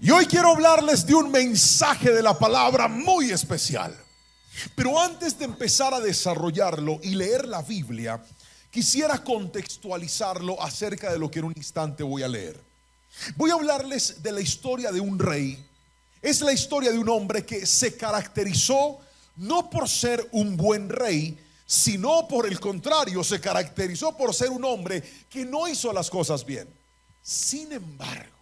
Y hoy quiero hablarles de un mensaje de la palabra muy especial. Pero antes de empezar a desarrollarlo y leer la Biblia, quisiera contextualizarlo acerca de lo que en un instante voy a leer. Voy a hablarles de la historia de un rey. Es la historia de un hombre que se caracterizó no por ser un buen rey, sino por el contrario, se caracterizó por ser un hombre que no hizo las cosas bien. Sin embargo,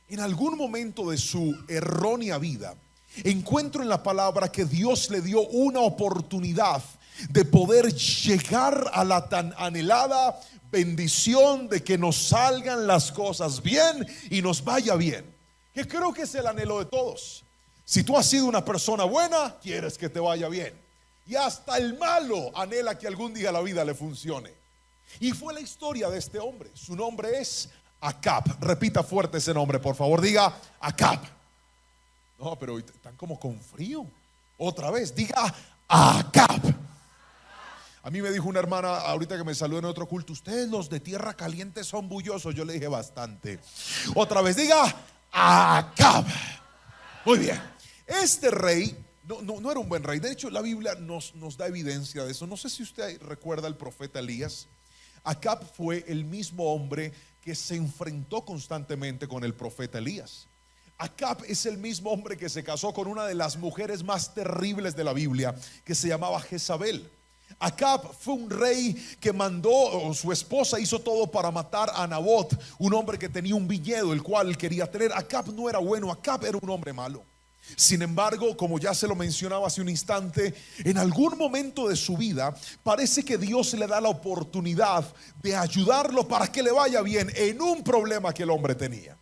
en algún momento de su errónea vida, encuentro en la palabra que Dios le dio una oportunidad de poder llegar a la tan anhelada bendición de que nos salgan las cosas bien y nos vaya bien, que creo que es el anhelo de todos. Si tú has sido una persona buena, quieres que te vaya bien, y hasta el malo anhela que algún día la vida le funcione. Y fue la historia de este hombre. Su nombre es Acab. Repita fuerte ese nombre, por favor. Diga Acab. No, pero están como con frío. Otra vez, diga Acab. A mí me dijo una hermana ahorita que me saludó en otro culto: ustedes los de tierra caliente son bullosos. Yo le dije bastante. Otra vez, diga Acab. Muy bien. Este rey no era un buen rey. De hecho, la Biblia nos da evidencia de eso. No sé si usted recuerda al profeta Elías. Acab fue el mismo hombre que se enfrentó constantemente con el profeta Elías. Acab es el mismo hombre que se casó con una de las mujeres más terribles de la Biblia, que se llamaba Jezabel. Acab fue un rey que mandó, o su esposa hizo todo para matar a Nabot, un hombre que tenía un viñedo el cual quería tener. Acab no era bueno, Acab era un hombre malo. Sin embargo, como ya se lo mencionaba hace un instante, en algún momento de su vida parece que Dios le da la oportunidad de ayudarlo para que le vaya bien en un problema que el hombre tenía.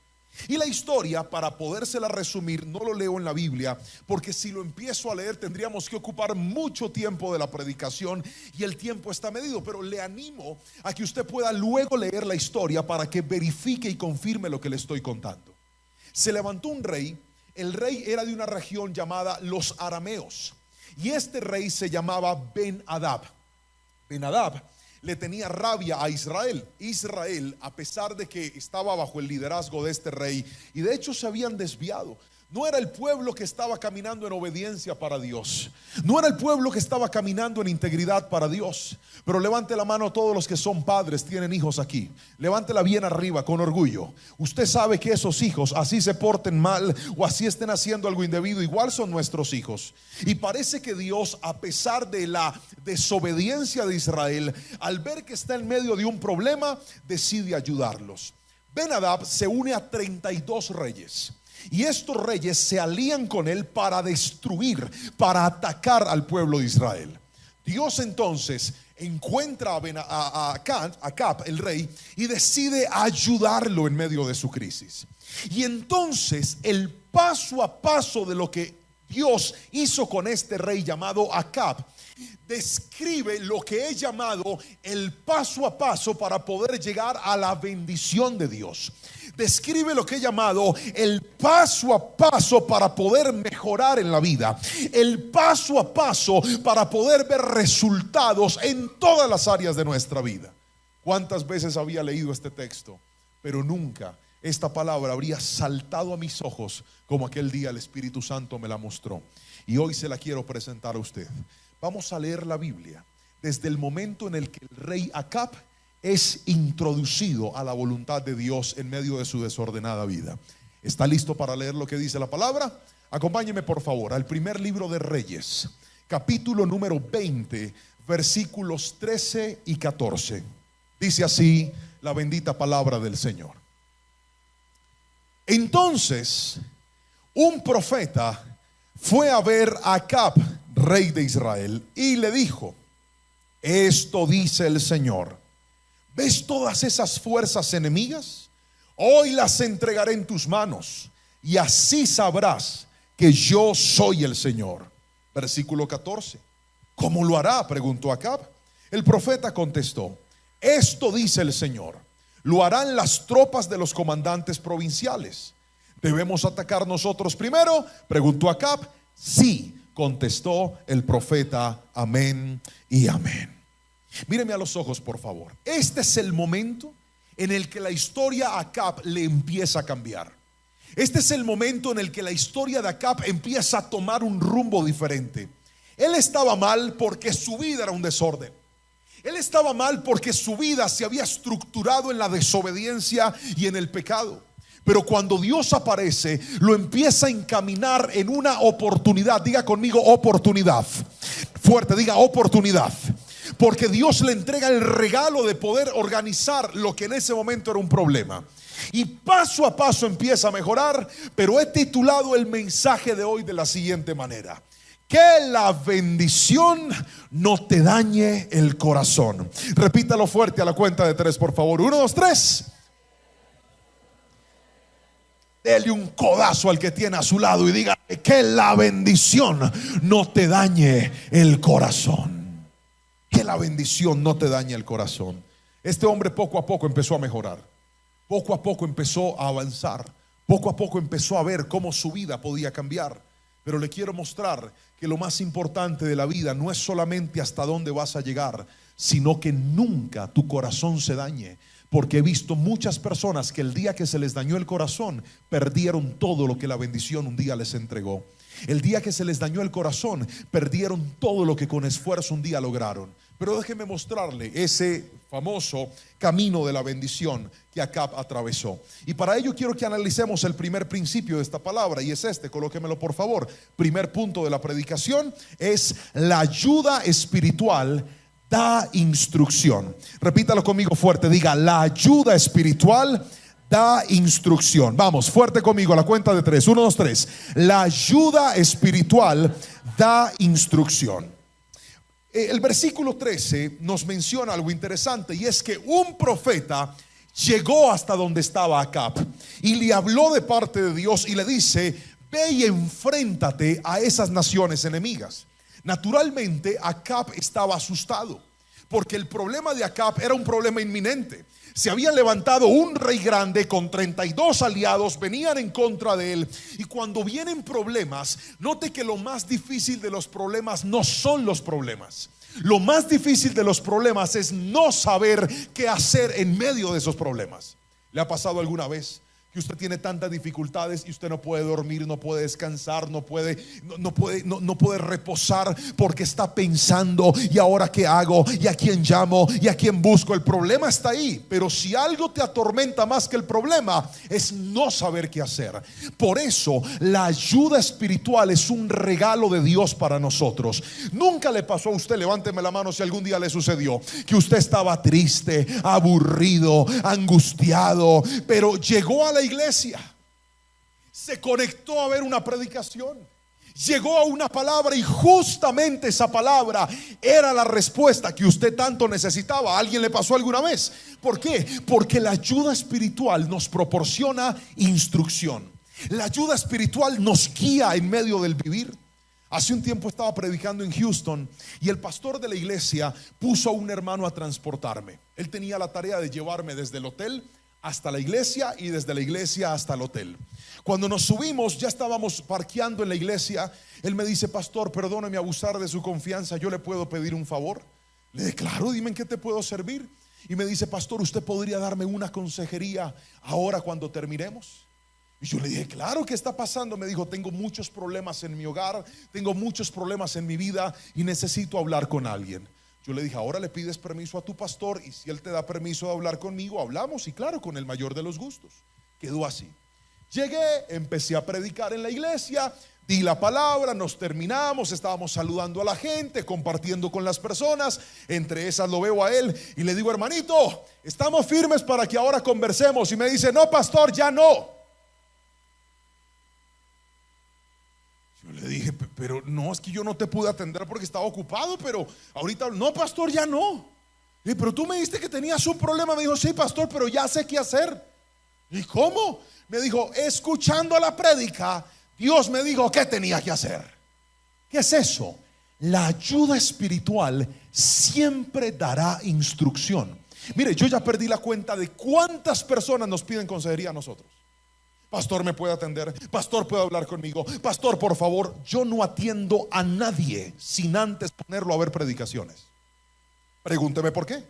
Y la historia, para podérsela resumir, no lo leo en la Biblia, porque si lo empiezo a leer tendríamos que ocupar mucho tiempo de la predicación y el tiempo está medido. Pero le animo a que usted pueda luego leer la historia para que verifique y confirme lo que le estoy contando. Se levantó un rey. El rey era de una región llamada los arameos, y este rey se llamaba Ben-Hadad. Ben-Hadad le tenía rabia a Israel. Israel, a pesar de que estaba bajo el liderazgo de este rey, y de hecho se habían desviado, no era el pueblo que estaba caminando en obediencia para Dios, no era el pueblo que estaba caminando en integridad para Dios. Pero levante la mano todos los que son padres, tienen hijos aquí. Levántela bien arriba con orgullo. Usted sabe que esos hijos, así se porten mal o así estén haciendo algo indebido, igual son nuestros hijos. Y parece que Dios, a pesar de la desobediencia de Israel, al ver que está en medio de un problema, decide ayudarlos. Ben-Hadad se une a 32 reyes. Y estos reyes se alían con él para destruir, para atacar al pueblo de Israel. Dios entonces encuentra a Acab, el rey, y decide ayudarlo en medio de su crisis. Y entonces el paso a paso de lo que Dios hizo con este rey llamado Acab describe lo que he llamado el paso a paso para poder llegar a la bendición de Dios. Describe lo que he llamado el paso a paso para poder mejorar en la vida, el paso a paso para poder ver resultados en todas las áreas de nuestra vida. ¿Cuántas veces había leído este texto? Pero nunca esta palabra habría saltado a mis ojos como aquel día el Espíritu Santo me la mostró. Y hoy se la quiero presentar a usted. Vamos a leer la Biblia desde el momento en el que el rey Acab es introducido a la voluntad de Dios en medio de su desordenada vida. ¿Está listo para leer lo que dice la palabra? Acompáñeme por favor al primer libro de Reyes, capítulo número 20, versículos 13 y 14. Dice así la bendita palabra del Señor. Entonces un profeta fue a ver a Acab, rey de Israel, y le dijo: esto dice el Señor: ¿ves todas esas fuerzas enemigas? Hoy las entregaré en tus manos, y así sabrás que yo soy el Señor. Versículo 14. ¿Cómo lo hará?, preguntó Acab. El profeta contestó: esto dice el Señor: lo harán las tropas de los comandantes provinciales. ¿Debemos atacar nosotros primero?, preguntó Acab. Sí, contestó el profeta. Amén y amén. Míreme a los ojos, por favor. Este es el momento en el que la historia a Acab le empieza a cambiar. Este es el momento en el que la historia de Acab empieza a tomar un rumbo diferente. Él estaba mal porque su vida era un desorden. Él estaba mal porque su vida se había estructurado en la desobediencia y en el pecado. Pero cuando Dios aparece, lo empieza a encaminar en una oportunidad. Diga conmigo, oportunidad. Fuerte, diga oportunidad. Porque Dios le entrega el regalo de poder organizar lo que en ese momento era un problema. Y paso a paso empieza a mejorar. Pero he titulado el mensaje de hoy de la siguiente manera: que la bendición no te dañe el corazón. Repítalo fuerte a la cuenta de 3, por favor. 1, 2, 3. Dele un codazo al que tiene a su lado y diga: que la bendición no te dañe el corazón. Que la bendición no te dañe el corazón. Este hombre poco a poco empezó a mejorar. Poco a poco empezó a avanzar. Poco a poco empezó a ver cómo su vida podía cambiar. Pero le quiero mostrar que lo más importante de la vida no es solamente hasta dónde vas a llegar, sino que nunca tu corazón se dañe. Porque he visto muchas personas que el día que se les dañó el corazón, perdieron todo lo que la bendición un día les entregó. El día que se les dañó el corazón, perdieron todo lo que con esfuerzo un día lograron. Pero déjeme mostrarle ese famoso camino de la bendición que Acab atravesó. Y para ello quiero que analicemos el primer principio de esta palabra, y es este, colóquemelo por favor. Primer punto de la predicación es: la ayuda espiritual da instrucción. Repítalo conmigo fuerte, diga: la ayuda espiritual da instrucción. Vamos, fuerte conmigo a la cuenta de 3. 1, 2, 3. La ayuda espiritual da instrucción. El versículo 13 nos menciona algo interesante, y es que un profeta llegó hasta donde estaba Acab y le habló de parte de Dios y le dice: ve y enfréntate a esas naciones enemigas. Naturalmente Acab estaba asustado, porque el problema de Acab era un problema inminente. Se había levantado un rey grande con 32 aliados, venían en contra de él. Y cuando vienen problemas, note que lo más difícil de los problemas no son los problemas. Lo más difícil de los problemas es no saber qué hacer en medio de esos problemas. ¿Le ha pasado alguna vez que usted tiene tantas dificultades y usted no puede dormir, no puede descansar, no puede reposar, porque está pensando: ¿y ahora qué hago? ¿Y a quién llamo? ¿Y a quién busco? El problema está ahí. Pero si algo te atormenta más que el problema, es no saber qué hacer. Por eso la ayuda espiritual es un regalo de Dios para nosotros. Nunca le pasó a usted, levánteme la mano si algún día le sucedió, que usted estaba triste, aburrido, angustiado, pero llegó a la iglesia, se conectó a ver una predicación, llegó a una palabra, y justamente esa palabra era la respuesta que usted tanto necesitaba? ¿A alguien le pasó alguna vez? ¿Por qué? Porque la ayuda espiritual nos proporciona instrucción. La ayuda espiritual nos guía en medio del vivir. Hace un tiempo estaba predicando en Houston y el pastor de la iglesia puso a un hermano a transportarme. Él tenía la tarea de llevarme desde el hotel hasta la iglesia y desde la iglesia hasta el hotel. Cuando nos subimos, ya estábamos parqueando en la iglesia. Él me dice: pastor, perdóneme abusar de su confianza, ¿yo le puedo pedir un favor? Le dije: claro, dime en qué te puedo servir. Y me dice: pastor, ¿usted podría darme una consejería ahora cuando terminemos? Y yo le dije: claro, ¿qué está pasando? Me dijo: tengo muchos problemas en mi hogar, tengo muchos problemas en mi vida y necesito hablar con alguien. Yo le dije: ahora le pides permiso a tu pastor, y si él te da permiso de hablar conmigo, hablamos. Y claro, con el mayor de los gustos. Quedó así. Llegué, empecé a predicar en la iglesia, di la palabra, nos terminamos, estábamos saludando a la gente, compartiendo con las personas. Entre esas lo veo a él y le digo: hermanito, estamos firmes para que ahora conversemos. Y me dice: no, pastor, ya no. Yo le dije: pero no, es que yo no te pude atender porque estaba ocupado, pero ahorita no, pastor, ya no. Y pero tú me dijiste que tenías un problema. Me dijo: sí, pastor, pero ya sé qué hacer. ¿Y cómo? Me dijo: escuchando la prédica, Dios me dijo qué tenía que hacer. ¿Qué es eso? La ayuda espiritual siempre dará instrucción. Mire, yo ya perdí la cuenta de cuántas personas nos piden consejería a nosotros. Pastor, ¿me puede atender? Pastor, ¿puede hablar conmigo? Pastor, por favor. Yo no atiendo a nadie sin antes ponerlo a ver predicaciones. Pregúnteme por qué.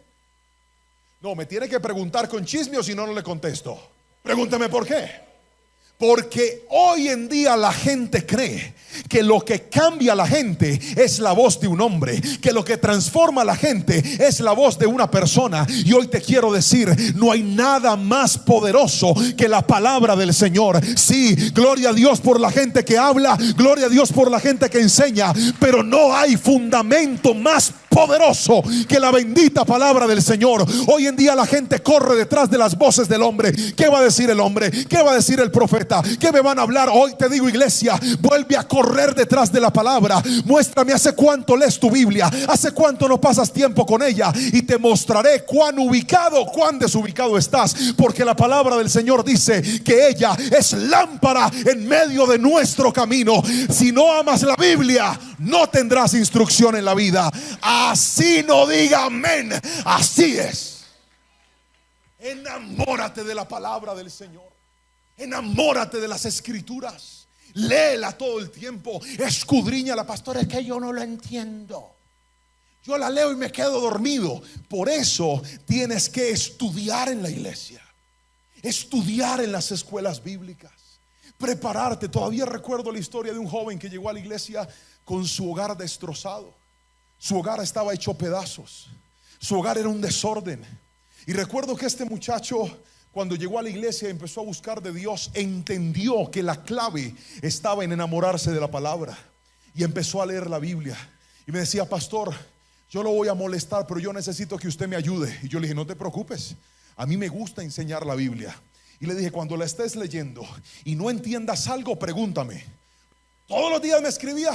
No, me tiene que preguntar con chisme, o si no, no le contesto. Pregúnteme por qué. Porque hoy en día la gente cree que lo que cambia a la gente es la voz de un hombre, que lo que transforma a la gente es la voz de una persona. Y hoy te quiero decir, no hay nada más poderoso que la palabra del Señor. Sí, gloria a Dios por la gente que habla, gloria a Dios por la gente que enseña, pero no hay fundamento más poderoso que la bendita palabra del Señor. Hoy en día la gente corre detrás de las voces del hombre. ¿Qué va a decir el hombre? ¿Qué va a decir el profeta? ¿Qué me van a hablar? Hoy te digo, iglesia, vuelve a correr detrás de la palabra. Muéstrame hace cuánto lees tu Biblia, hace cuánto no pasas tiempo con ella, y te mostraré cuán ubicado, cuán desubicado estás. Porque la palabra del Señor dice que ella es lámpara en medio de nuestro camino. Si no amas la Biblia, no tendrás instrucción en la vida. Así no diga amén. Así es. Enamórate de la palabra del Señor. Enamórate de las escrituras. Léela todo el tiempo. Escudriñala. Pastor, es que yo no lo entiendo. Yo la leo y me quedo dormido. Por eso tienes que estudiar en la iglesia, estudiar en las escuelas bíblicas, prepararte. Todavía recuerdo la historia de un joven que llegó a la iglesia con su hogar destrozado. Su hogar estaba hecho pedazos. Su hogar era un desorden. Y recuerdo que este muchacho, cuando llegó a la iglesia y empezó a buscar de Dios, entendió que la clave estaba en enamorarse de la palabra. Y empezó a leer la Biblia. Y me decía: pastor, yo lo voy a molestar, pero yo necesito que usted me ayude. Y yo le dije: no te preocupes, a mí me gusta enseñar la Biblia. Y le dije: cuando la estés leyendo y no entiendas algo, pregúntame. Todos los días me escribía: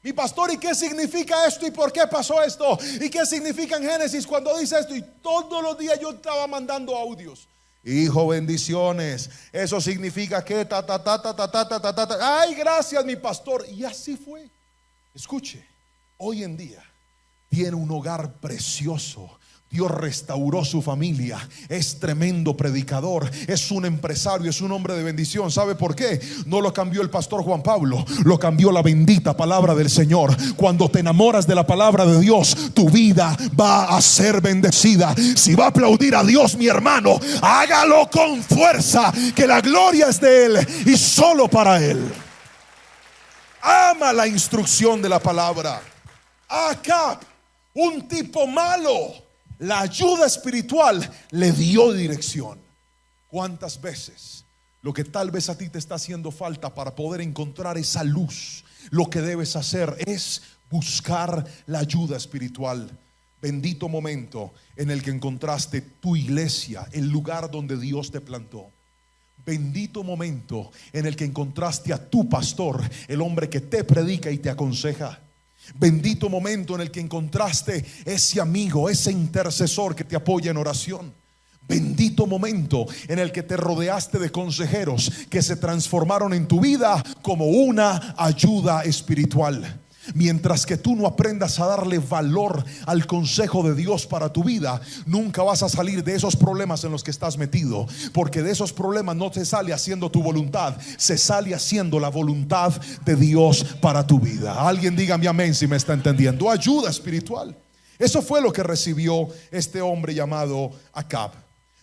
mi pastor, ¿y qué significa esto? ¿Y por qué pasó esto? ¿Y qué significa en Génesis cuando dice esto? Y todos los días yo estaba mandando audios. Hijo, bendiciones. Eso significa que Ay, gracias, mi pastor. Y así fue. Escuche, hoy en día tiene un hogar precioso. Dios restauró su familia. Es tremendo predicador, es un empresario, es un hombre de bendición. ¿Sabe por qué? No lo cambió el pastor Juan Pablo, lo cambió la bendita palabra del Señor. Cuando te enamoras de la palabra de Dios, tu vida va a ser bendecida. Si va a aplaudir a Dios, mi hermano, hágalo con fuerza, que la gloria es de Él y solo para Él. Ama la instrucción de la palabra. Acab, un tipo malo, la ayuda espiritual le dio dirección. ¿Cuántas veces lo que tal vez a ti te está haciendo falta para poder encontrar esa luz, lo que debes hacer es buscar la ayuda espiritual? Bendito momento en el que encontraste tu iglesia, el lugar donde Dios te plantó. Bendito momento en el que encontraste a tu pastor, el hombre que te predica y te aconseja. Bendito momento en el que encontraste ese amigo, ese intercesor que te apoya en oración. Bendito momento en el que te rodeaste de consejeros que se transformaron en tu vida como una ayuda espiritual. Mientras que tú no aprendas a darle valor al consejo de Dios para tu vida, nunca vas a salir de esos problemas en los que estás metido. Porque de esos problemas no se sale haciendo tu voluntad, se sale haciendo la voluntad de Dios para tu vida. Alguien dígame amén si me está entendiendo. Ayuda espiritual. Eso fue lo que recibió este hombre llamado Acab.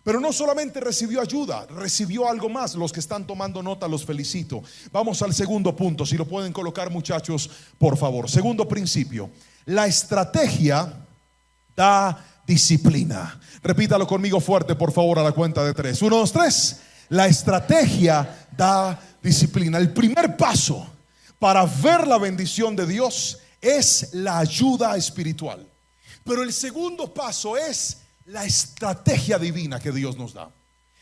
Pero no solamente recibió ayuda, recibió algo más. Los que están tomando nota, los felicito. Vamos al segundo punto, si lo pueden colocar, muchachos, por favor. Segundo principio: la estrategia da disciplina. Repítalo conmigo fuerte, por favor, a la cuenta de 3. 1, 2, 3. La estrategia da disciplina. El primer paso para ver la bendición de Dios es la ayuda espiritual. Pero el segundo paso es la estrategia divina que Dios nos da.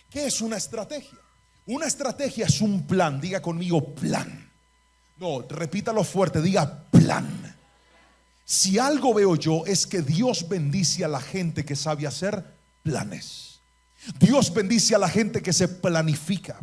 ¿Qué es una estrategia? Una estrategia es un plan. Diga conmigo: plan. No, repítalo fuerte, diga plan. Si algo veo yo es que Dios bendice a la gente que sabe hacer planes. Dios bendice a la gente que se planifica.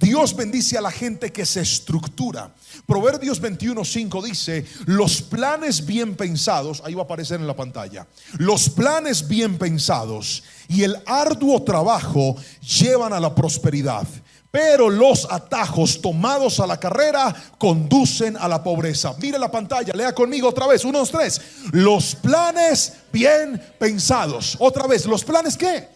Dios bendice a la gente que se estructura. Proverbios 21:5 dice: los planes bien pensados, ahí va a aparecer en la pantalla, los planes bien pensados y el arduo trabajo llevan a la prosperidad, pero los atajos tomados a la carrera conducen a la pobreza. Mire la pantalla, lea conmigo otra vez. 1, 2, 3. Los planes bien pensados. Otra vez, ¿los planes qué?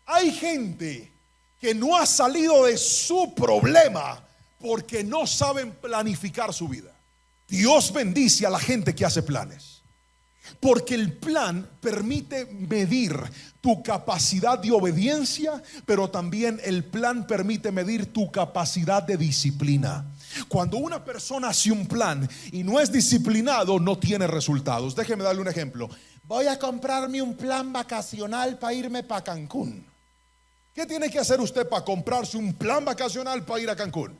Hay gente que no ha salido de su problema porque no saben planificar su vida. Dios bendice a la gente que hace planes, porque el plan permite medir tu capacidad de obediencia, pero también el plan permite medir tu capacidad de disciplina. Cuando una persona hace un plan y no es disciplinado, no tiene resultados. Déjeme darle un ejemplo. Voy a comprarme un plan vacacional para irme para Cancún. ¿Qué tiene que hacer usted para comprarse un plan vacacional para ir a Cancún?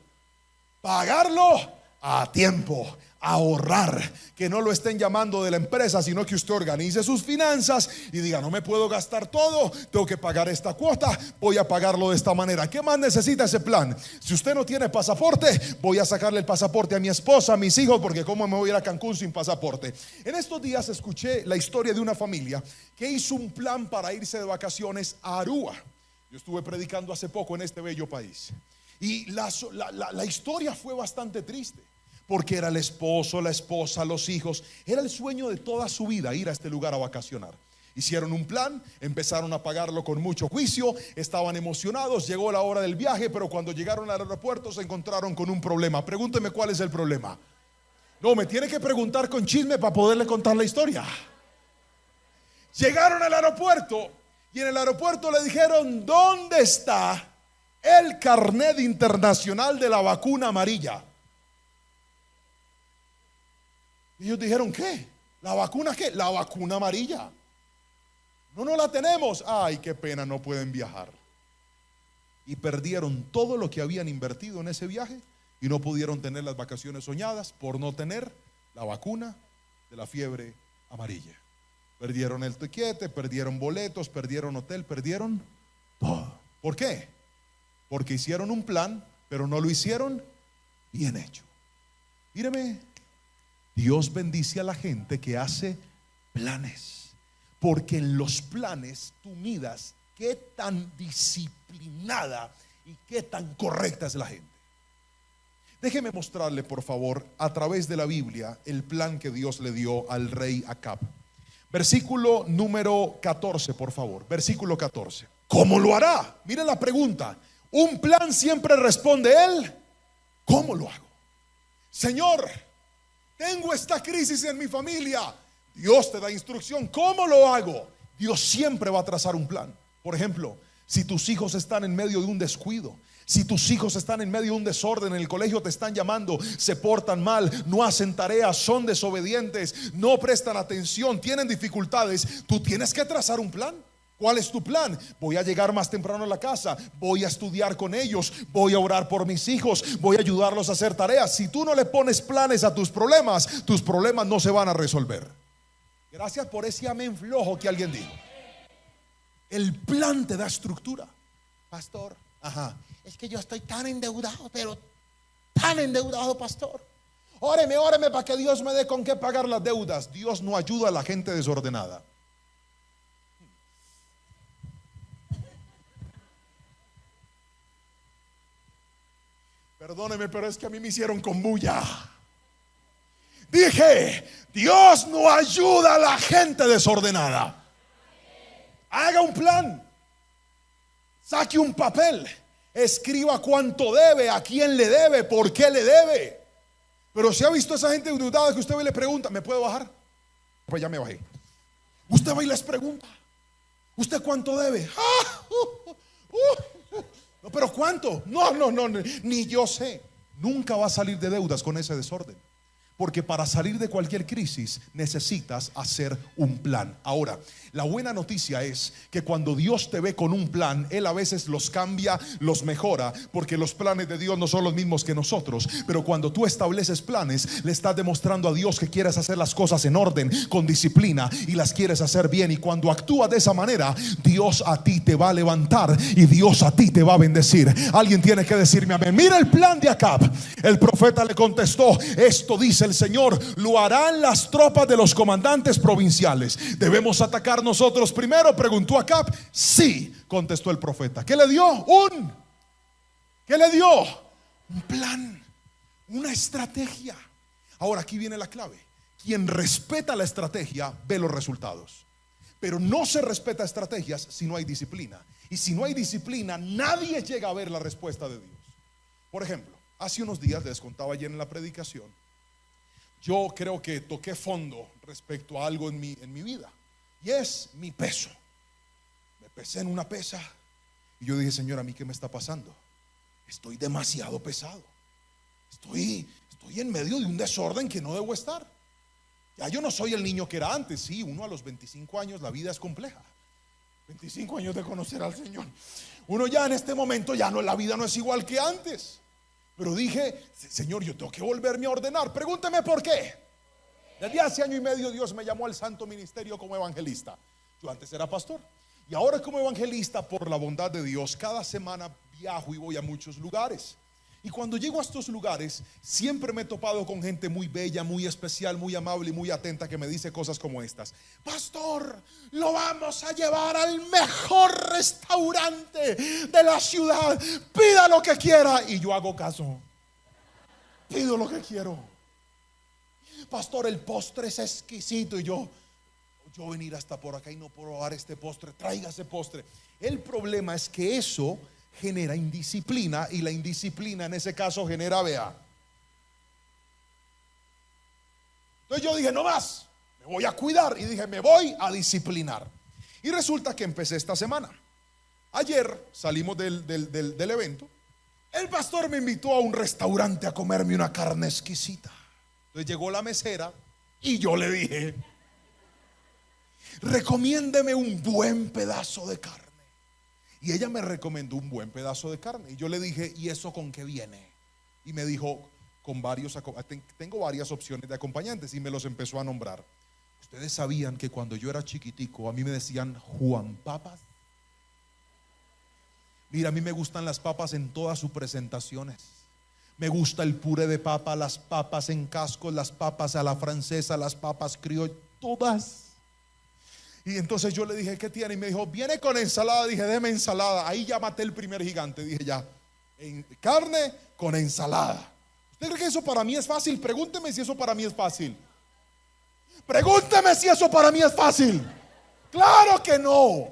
Pagarlo a tiempo, ahorrar, que no lo estén llamando de la empresa, sino que usted organice sus finanzas y diga: no me puedo gastar todo, tengo que pagar esta cuota, voy a pagarlo de esta manera. ¿Qué más necesita ese plan? Si usted no tiene pasaporte, voy a sacarle el pasaporte a mi esposa, a mis hijos, porque cómo me voy a ir a Cancún sin pasaporte. En estos días escuché la historia de una familia que hizo un plan para irse de vacaciones a Aruba. Yo estuve predicando hace poco en este bello país y la historia fue bastante triste, porque era el esposo, la esposa, los hijos. Era el sueño de toda su vida ir a este lugar a vacacionar. Hicieron un plan, empezaron a pagarlo con mucho juicio, estaban emocionados, llegó la hora del viaje, pero cuando llegaron al aeropuerto se encontraron con un problema. Pregúnteme cuál es el problema. No, me tiene que preguntar con chisme para poderle contar la historia. Llegaron al aeropuerto y en el aeropuerto le dijeron: ¿dónde está el carnet internacional de la vacuna amarilla? Y ellos dijeron: ¿qué? ¿La vacuna qué? La vacuna amarilla. No la tenemos. Ay, qué pena, no pueden viajar. Y perdieron todo lo que habían invertido en ese viaje y no pudieron tener las vacaciones soñadas por no tener la vacuna de la fiebre amarilla. Perdieron el tiquete, perdieron boletos, perdieron hotel, perdieron todo. ¿Por qué? Porque hicieron un plan, pero no lo hicieron bien hecho. Míreme, Dios bendice a la gente que hace planes, porque en los planes tú miras qué tan disciplinada y qué tan correcta es la gente. Déjeme mostrarle, por favor, a través de la Biblia, el plan que Dios le dio al rey Acab. Versículo número 14, por favor. Versículo 14. ¿Cómo lo hará? Miren la pregunta. Un plan siempre responde él: ¿cómo lo hago? Señor, tengo esta crisis en mi familia. Dios te da instrucción. ¿Cómo lo hago? Dios siempre va a trazar un plan. Por ejemplo, si tus hijos están en medio de un descuido, si tus hijos están en medio de un desorden, en el colegio te están llamando, se portan mal, no hacen tareas, son desobedientes, no prestan atención, tienen dificultades, tú tienes que trazar un plan. ¿Cuál es tu plan? Voy a llegar más temprano a la casa, voy a estudiar con ellos, voy a orar por mis hijos, voy a ayudarlos a hacer tareas. Si tú no le pones planes a tus problemas no se van a resolver. Gracias por ese amén flojo que alguien dijo. El plan te da estructura. Pastor, ajá, es que yo estoy tan endeudado, pero tan endeudado, pastor. Óreme para que Dios me dé con qué pagar las deudas. Dios no ayuda a la gente desordenada. Perdóneme, pero es que a mí me hicieron con bulla. Dije: Dios no ayuda a la gente desordenada. Haga un plan, saque un papel, escriba cuánto debe, a quién le debe, por qué le debe. Pero si ha visto a esa gente endeudada que usted va y le pregunta: ¿me puedo bajar? Pues ya me bajé. Usted va y les pregunta: ¿usted cuánto debe? No, pero ¿cuánto? No, ni yo sé. Nunca va a salir de deudas con ese desorden, porque para salir de cualquier crisis necesitas hacer un plan. Ahora, la buena noticia es que cuando Dios te ve con un plan, Él a veces los cambia, los mejora, porque los planes de Dios no son los mismos que nosotros. Pero cuando tú estableces planes, le estás demostrando a Dios que quieres hacer las cosas en orden, con disciplina, y las quieres hacer bien. Y cuando actúas de esa manera, Dios a ti te va a levantar y Dios a ti te va a bendecir. Alguien tiene que decirme amén. Mira el plan de Acab. El profeta le contestó: esto dice el Señor, lo harán las tropas de los comandantes provinciales. ¿Debemos atacar nosotros primero?, preguntó Acab. Sí, contestó el profeta. ¿Qué le dio? ¿Qué le dio? Un plan, una estrategia. Ahora aquí viene la clave. Quien respeta la estrategia ve los resultados, pero no se respeta estrategias si no hay disciplina. Y si no hay disciplina, nadie llega a ver la respuesta de Dios. Por ejemplo, hace unos días, les contaba ayer en la predicación, yo creo que toqué fondo respecto a algo en mi vida, y es mi peso. Me pesé en una pesa y yo dije: Señor, ¿a mí qué me está pasando? Estoy demasiado pesado. Estoy en medio de un desorden que no debo estar. Ya yo no soy el niño que era antes. Sí, uno a los 25 años, la vida es compleja. 25 años de conocer al Señor. Uno ya en este momento, ya no, la vida no es igual que antes. Pero dije: Señor, yo tengo que volverme a ordenar. Pregúnteme por qué. Desde hace año y medio Dios me llamó al santo ministerio como evangelista. Yo antes era pastor, y ahora como evangelista, por la bondad de Dios, cada semana viajo y voy a muchos lugares. Y cuando llego a estos lugares, siempre me he topado con gente muy bella, muy especial, muy amable y muy atenta, que me dice cosas como estas: pastor, lo vamos a llevar al mejor restaurante de la ciudad, pida lo que quiera. Y yo hago caso, pido lo que quiero. Pastor, el postre es exquisito. Y yo venir hasta por acá y no probar este postre, traiga ese postre. El problema es que eso genera indisciplina, y la indisciplina en ese caso genera, vea. Entonces yo dije: no más, me voy a cuidar, y dije: me voy a disciplinar. Y resulta que empecé esta semana. Ayer salimos del evento. El pastor me invitó a un restaurante a comerme una carne exquisita. Entonces llegó la mesera y yo le dije: recomiéndeme un buen pedazo de carne. Y ella me recomendó un buen pedazo de carne. Y yo le dije: ¿y eso con qué viene? Y me dijo: con varios, tengo varias opciones de acompañantes. Y me los empezó a nombrar. ¿Ustedes sabían que cuando yo era chiquitico a mí me decían Juan Papas? Mira, a mí me gustan las papas en todas sus presentaciones. Me gusta el puré de papa, las papas en casco, las papas a la francesa, las papas criollas, todas. Y entonces yo le dije: ¿qué tiene? Y me dijo: viene con ensalada. Dije: deme ensalada. Ahí ya maté el primer gigante. Dije: ya, carne con ensalada. ¿Usted cree que eso para mí es fácil? Pregúnteme si eso para mí es fácil. Pregúnteme si eso para mí es fácil. Claro que no.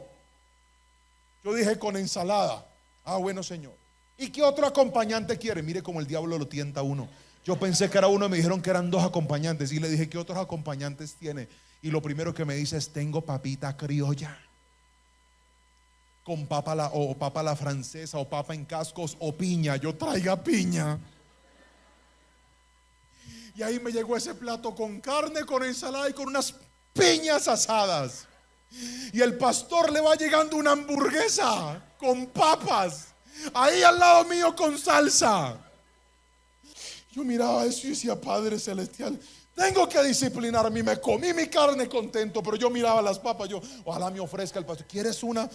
Yo dije: con ensalada. Ah, bueno, señor. ¿Y qué otro acompañante quiere? Mire cómo el diablo lo tienta a uno. Yo pensé que era uno y me dijeron que eran dos acompañantes. Y le dije: ¿qué otros acompañantes tiene? Y lo primero que me dice es: tengo papita criolla con papa o papa a la francesa, o papa en cascos, o piña. Yo: traiga piña. Y ahí me llegó ese plato con carne, con ensalada y con unas piñas asadas. Y el pastor le va llegando una hamburguesa con papas ahí al lado mío con salsa. Yo miraba eso y decía: Padre Celestial, tengo que disciplinarme. Me comí mi carne contento, pero yo miraba las papas. Yo: ojalá me ofrezca el pastor. ¿Quieres una?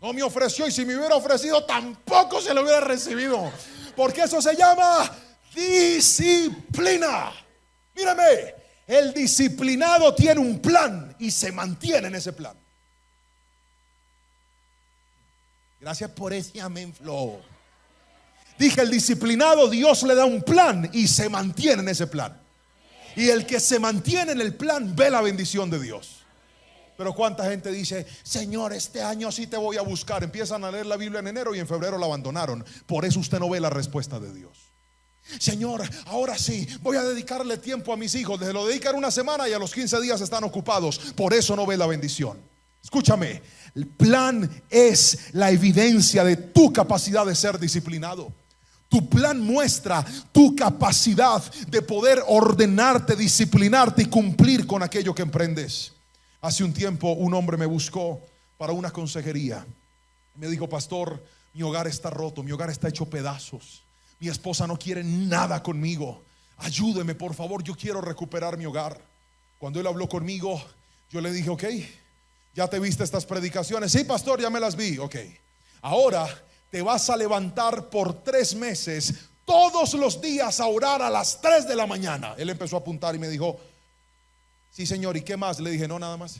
No me ofreció, y si me hubiera ofrecido tampoco se lo hubiera recibido, porque eso se llama disciplina. Mírame, el disciplinado tiene un plan y se mantiene en ese plan. Gracias por ese amén, Flo. Dije: el disciplinado, Dios le da un plan y se mantiene en ese plan. Y el que se mantiene en el plan ve la bendición de Dios. Pero cuánta gente dice: Señor, este año sí te voy a buscar. Empiezan a leer la Biblia en enero y en febrero la abandonaron. Por eso usted no ve la respuesta de Dios. Señor, ahora sí voy a dedicarle tiempo a mis hijos. Les lo dedican una semana y a los 15 días están ocupados. Por eso no ve la bendición. Escúchame, el plan es la evidencia de tu capacidad de ser disciplinado. Tu plan muestra tu capacidad de poder ordenarte, disciplinarte y cumplir con aquello que emprendes. Hace un tiempo un hombre me buscó para una consejería. Me dijo: pastor, mi hogar está roto, mi hogar está hecho pedazos. Mi esposa no quiere nada conmigo. Ayúdeme, por favor, yo quiero recuperar mi hogar. Cuando él habló conmigo, yo le dije: ok, ¿ya te viste estas predicaciones? Sí, pastor, ya me las vi. Ok, ahora te vas a levantar por 3 meses todos los días a orar a las 3 de la mañana. Él empezó a apuntar y me dijo: sí, señor, ¿y qué más? Le dije: no, nada más.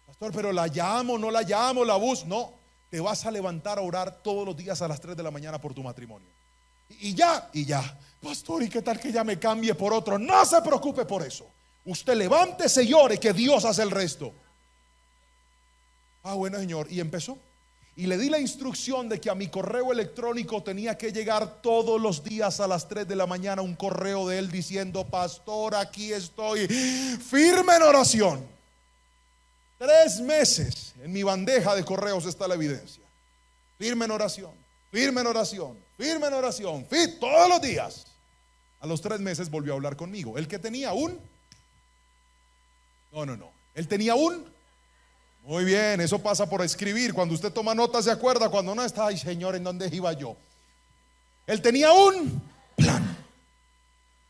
Pastor, pero la llamo, no la llamo, la busco. No, te vas a levantar a orar todos los días a las 3 de la mañana por tu matrimonio. Y ya. Pastor, ¿y qué tal que ya me cambie por otro? No se preocupe por eso. Usted levántese y ore, que Dios hace el resto. Ah, bueno, señor. Y empezó. Y le di la instrucción de que a mi correo electrónico tenía que llegar todos los días a las 3 de la mañana un correo de él diciendo: pastor, aquí estoy, firme en oración. 3 meses en mi bandeja de correos está la evidencia. Firme en oración, firme en oración, firme en oración, todos los días. A los 3 meses volvió a hablar conmigo. El que tenía un... No. Él tenía un... Muy bien, eso pasa por escribir. Cuando usted toma notas se acuerda. Cuando no está, ay Señor, ¿en dónde iba yo? Él tenía un plan.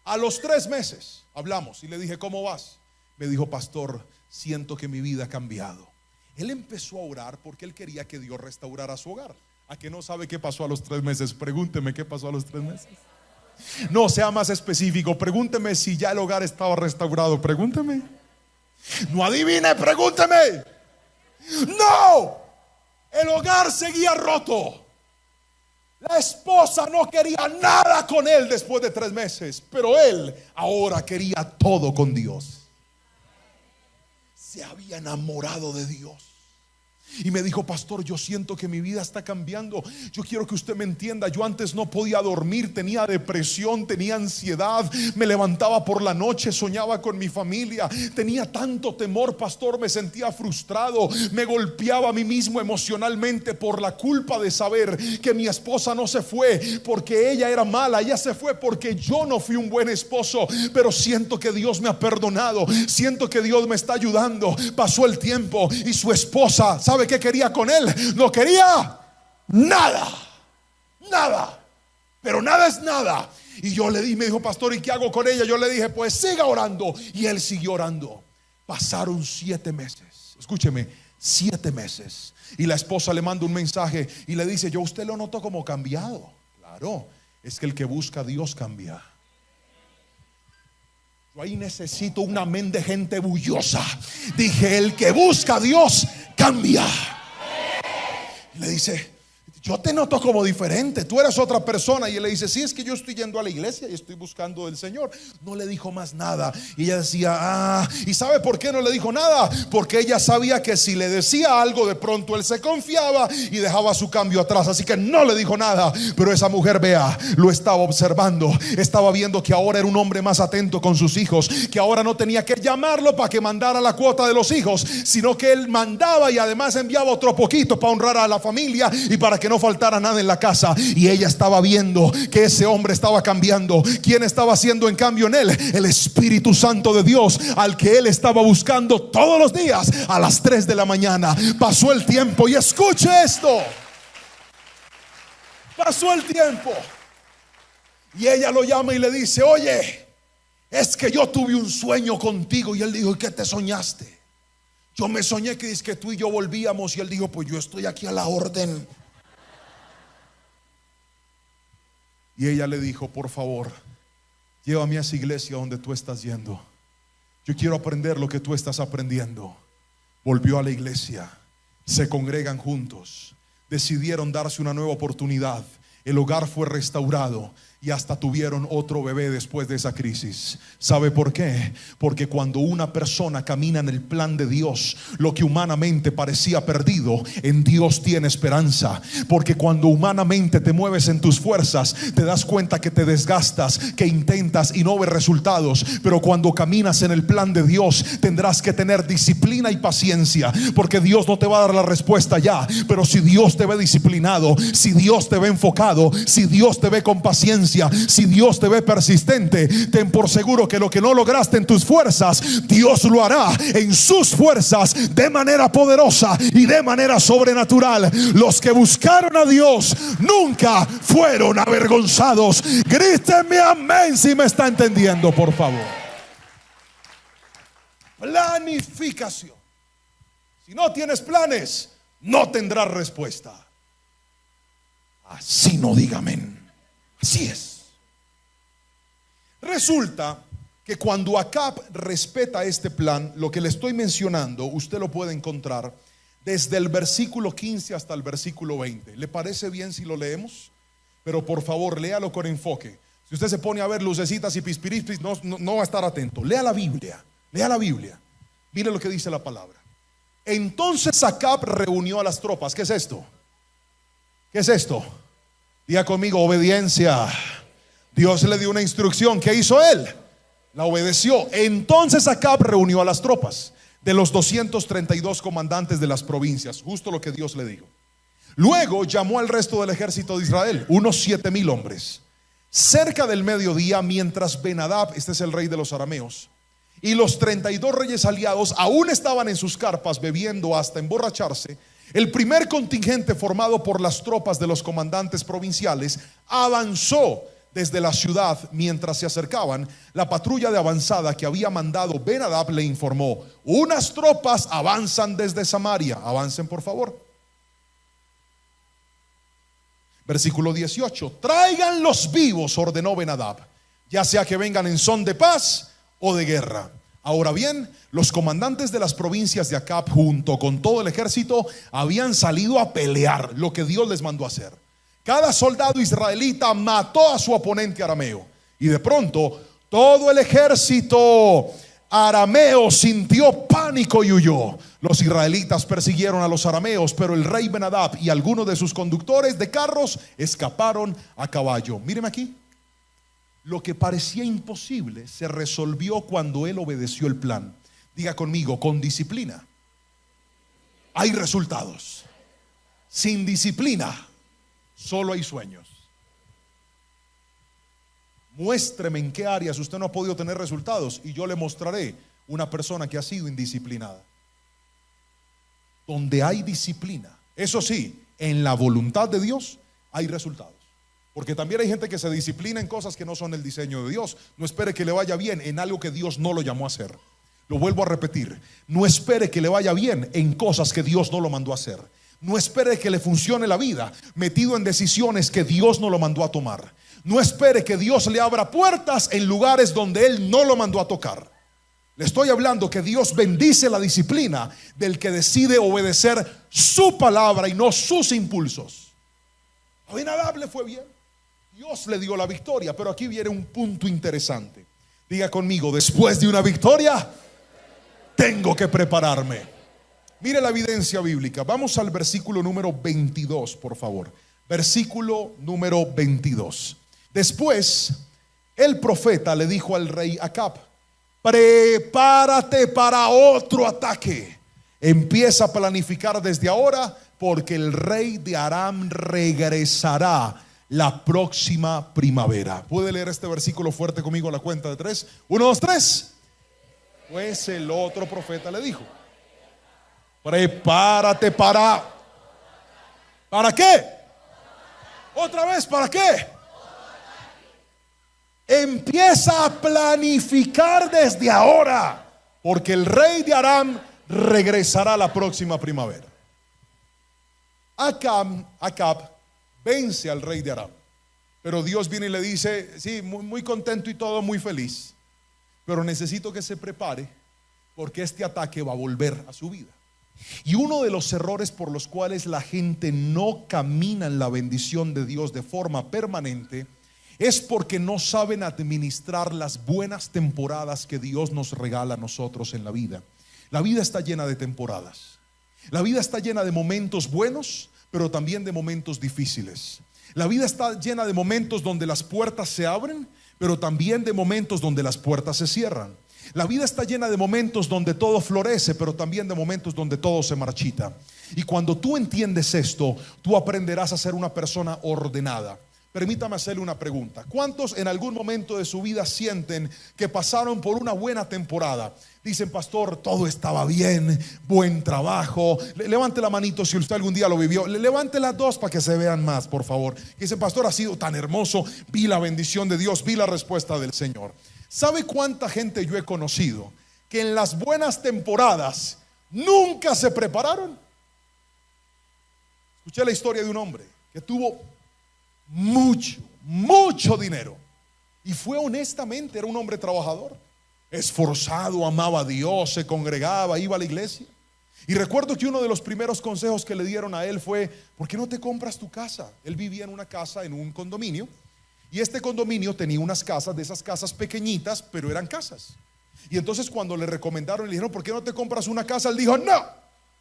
A los 3 meses hablamos y le dije: ¿cómo vas? Me dijo: pastor, siento que mi vida ha cambiado. Él empezó a orar porque él quería que Dios restaurara su hogar. ¿A que no sabe qué pasó a los 3 meses? Pregúnteme qué pasó a los 3 meses. No, sea más específico. Pregúnteme si ya el hogar estaba restaurado. Pregúnteme. No adivine, pregúnteme. No, el hogar seguía roto. La esposa no quería nada con él después de 3 meses, pero él ahora quería todo con Dios. Se había enamorado de Dios. Y me dijo: pastor, yo siento que mi vida está cambiando. Yo quiero que usted me entienda. Yo antes no podía dormir, tenía depresión, tenía ansiedad, me levantaba por la noche, soñaba con mi familia, tenía tanto temor, pastor, me sentía frustrado, me golpeaba a mí mismo emocionalmente por la culpa de saber que mi esposa no se fue porque ella era mala, ella se fue porque yo no fui un buen esposo. Pero siento que Dios me ha perdonado, siento que Dios me está ayudando. Pasó el tiempo y su esposa, ¿sabe qué quería con él? No quería nada, nada, pero nada es nada. Y yo le di, me dijo: pastor, ¿y qué hago con ella? Yo le dije: pues siga orando. Y él siguió orando. Pasaron 7 meses, escúcheme, 7 meses. Y la esposa le manda un mensaje y le dice: yo usted lo notó como cambiado. Claro, es que el que busca a Dios cambia. Yo ahí necesito un amén de gente bullosa. Dije: el que busca a Dios cambia. Le dice: yo te noto como diferente, tú eres otra persona. Y él le dice: sí, es que yo estoy yendo a la iglesia y estoy buscando del Señor. No le dijo más nada. Y ella decía: ¿y sabe por qué no le dijo nada? Porque ella sabía que si le decía algo, de pronto él se confiaba y dejaba su cambio atrás. Así que no le dijo nada. Pero esa mujer, vea, lo estaba observando. Estaba viendo que ahora era un hombre más atento con sus hijos, que ahora no tenía que llamarlo para que mandara la cuota de los hijos, sino que él mandaba y además enviaba otro poquito para honrar a la familia y para que no faltara nada en la casa. Y ella estaba viendo que ese hombre estaba cambiando. ¿Quién estaba haciendo en cambio en él? El Espíritu Santo de Dios, al que él estaba buscando todos los días a las 3 de la mañana. Pasó el tiempo y escuche esto. Pasó el tiempo y ella lo llama y le dice: oye, es que yo tuve un sueño contigo. Y él dijo: ¿y qué te soñaste? Yo me soñé que es que tú y yo volvíamos. Y él dijo: pues yo estoy aquí a la orden. Y ella le dijo: por favor, llévame a esa iglesia donde tú estás yendo. Yo quiero aprender lo que tú estás aprendiendo. Volvió a la iglesia, se congregan juntos, decidieron darse una nueva oportunidad. El hogar fue restaurado y hasta tuvieron otro bebé después de esa crisis. ¿Sabe por qué? Porque cuando una persona camina en el plan de Dios, lo que humanamente parecía perdido, en Dios tiene esperanza. Porque cuando humanamente te mueves en tus fuerzas, te das cuenta que te desgastas, que intentas y no ves resultados. Pero cuando caminas en el plan de Dios, tendrás que tener disciplina y paciencia, porque Dios no te va a dar la respuesta ya. Pero si Dios te ve disciplinado, si Dios te ve enfocado, si Dios te ve con paciencia, si Dios te ve persistente, ten por seguro que lo que no lograste en tus fuerzas, Dios lo hará en sus fuerzas de manera poderosa y de manera sobrenatural. Los que buscaron a Dios nunca fueron avergonzados. Grítenme amén si me está entendiendo, por favor. Planificación. Si no tienes planes, no tendrás respuesta. Así no diga amén. Así es. Resulta que cuando Acab respeta este plan, lo que le estoy mencionando, usted lo puede encontrar desde el versículo 15 hasta el versículo 20. ¿Le parece bien si lo leemos? Pero por favor, léalo con enfoque. Si usted se pone a ver lucecitas y pispirispis, no va a estar atento. Lea la Biblia. Lea la Biblia. Mire lo que dice la palabra. Entonces Acab reunió a las tropas. ¿Qué es esto? ¿Qué es esto? Diga conmigo, obediencia. Dios le dio una instrucción. ¿Qué hizo él? La obedeció. Entonces Acab reunió a las tropas de los 232 comandantes de las provincias, justo lo que Dios le dijo. Luego llamó al resto del ejército de Israel, unos 7,000 hombres. Cerca del mediodía, mientras Ben-Hadad, este es el rey de los arameos, y los 32 reyes aliados aún estaban en sus carpas bebiendo hasta emborracharse, el primer contingente formado por las tropas de los comandantes provinciales avanzó desde la ciudad. Mientras se acercaban, la patrulla de avanzada que había mandado Ben-Hadad le informó: unas tropas avanzan desde Samaria. Avancen, por favor. Versículo 18. Traigan los vivos, ordenó Ben-Hadad, ya sea que vengan en son de paz o de guerra. Ahora bien, los comandantes de las provincias de Acab, junto con todo el ejército, habían salido a pelear lo que Dios les mandó hacer. Cada soldado israelita mató a su oponente arameo, y de pronto todo el ejército arameo sintió pánico y huyó. Los israelitas persiguieron a los arameos, pero el rey Ben-Hadad y algunos de sus conductores de carros escaparon a caballo. Míreme aquí. Lo que parecía imposible se resolvió cuando él obedeció el plan. Diga conmigo, con disciplina hay resultados. Sin disciplina solo hay sueños. Muéstreme en qué áreas usted no ha podido tener resultados y yo le mostraré una persona que ha sido indisciplinada. Donde hay disciplina, eso sí, en la voluntad de Dios hay resultados. Porque también hay gente que se disciplina en cosas que no son el diseño de Dios. No espere que le vaya bien en algo que Dios no lo llamó a hacer. Lo vuelvo a repetir. No espere que le vaya bien en cosas que Dios no lo mandó a hacer. No espere que le funcione la vida metido en decisiones que Dios no lo mandó a tomar. No espere que Dios le abra puertas en lugares donde Él no lo mandó a tocar. Le estoy hablando que Dios bendice la disciplina del que decide obedecer su palabra y no sus impulsos. A Ben-Hadad le fue bien. Dios le dio la victoria, pero aquí viene un punto interesante. Diga conmigo, después de una victoria, tengo que prepararme. Mire la evidencia bíblica. Vamos al versículo número 22, por favor. Versículo número 22. Después, el profeta le dijo al rey Acab: prepárate para otro ataque. Empieza a planificar desde ahora, porque el rey de Aram regresará la próxima primavera. ¿Puede leer este versículo fuerte conmigo a la cuenta de 3? 1, 2, 3. Pues el otro profeta le dijo: prepárate para... ¿Para qué? Otra vez, ¿para qué? Empieza a planificar desde ahora, porque el rey de Aram regresará la próxima primavera. Acab vence al rey de Aram, pero Dios viene y le dice: sí, muy contento y todo, muy feliz, pero necesito que se prepare, porque este ataque va a volver a su vida. Y uno de los errores por los cuales la gente no camina en la bendición de Dios de forma permanente es porque no saben administrar las buenas temporadas que Dios nos regala a nosotros en la vida. La vida está llena de temporadas. La vida está llena de momentos buenos, pero también de momentos difíciles. La vida está llena de momentos donde las puertas se abren, pero también de momentos donde las puertas se cierran. La vida está llena de momentos donde todo florece, pero también de momentos donde todo se marchita. Y cuando tú entiendes esto, tú aprenderás a ser una persona ordenada. Permítame hacerle una pregunta. ¿Cuántos en algún momento de su vida sienten que pasaron por una buena temporada? Dicen: pastor, todo estaba bien, buen trabajo. Levante la manito si usted algún día lo vivió. Levante las dos para que se vean más, por favor. Dicen: pastor, ha sido tan hermoso, vi la bendición de Dios, vi la respuesta del Señor. ¿Sabe cuánta gente yo he conocido que en las buenas temporadas nunca se prepararon? Escuché la historia de un hombre que tuvo mucho dinero y fue honestamente, era un hombre trabajador, esforzado, amaba a Dios, se congregaba, iba a la iglesia. Y recuerdo que uno de los primeros consejos que le dieron a él fue: ¿por qué no te compras tu casa? Él vivía en una casa, en un condominio, y este condominio tenía unas casas, de esas casas pequeñitas, pero eran casas. Y entonces cuando le recomendaron, le dijeron, ¿por qué no te compras una casa? Él dijo, no,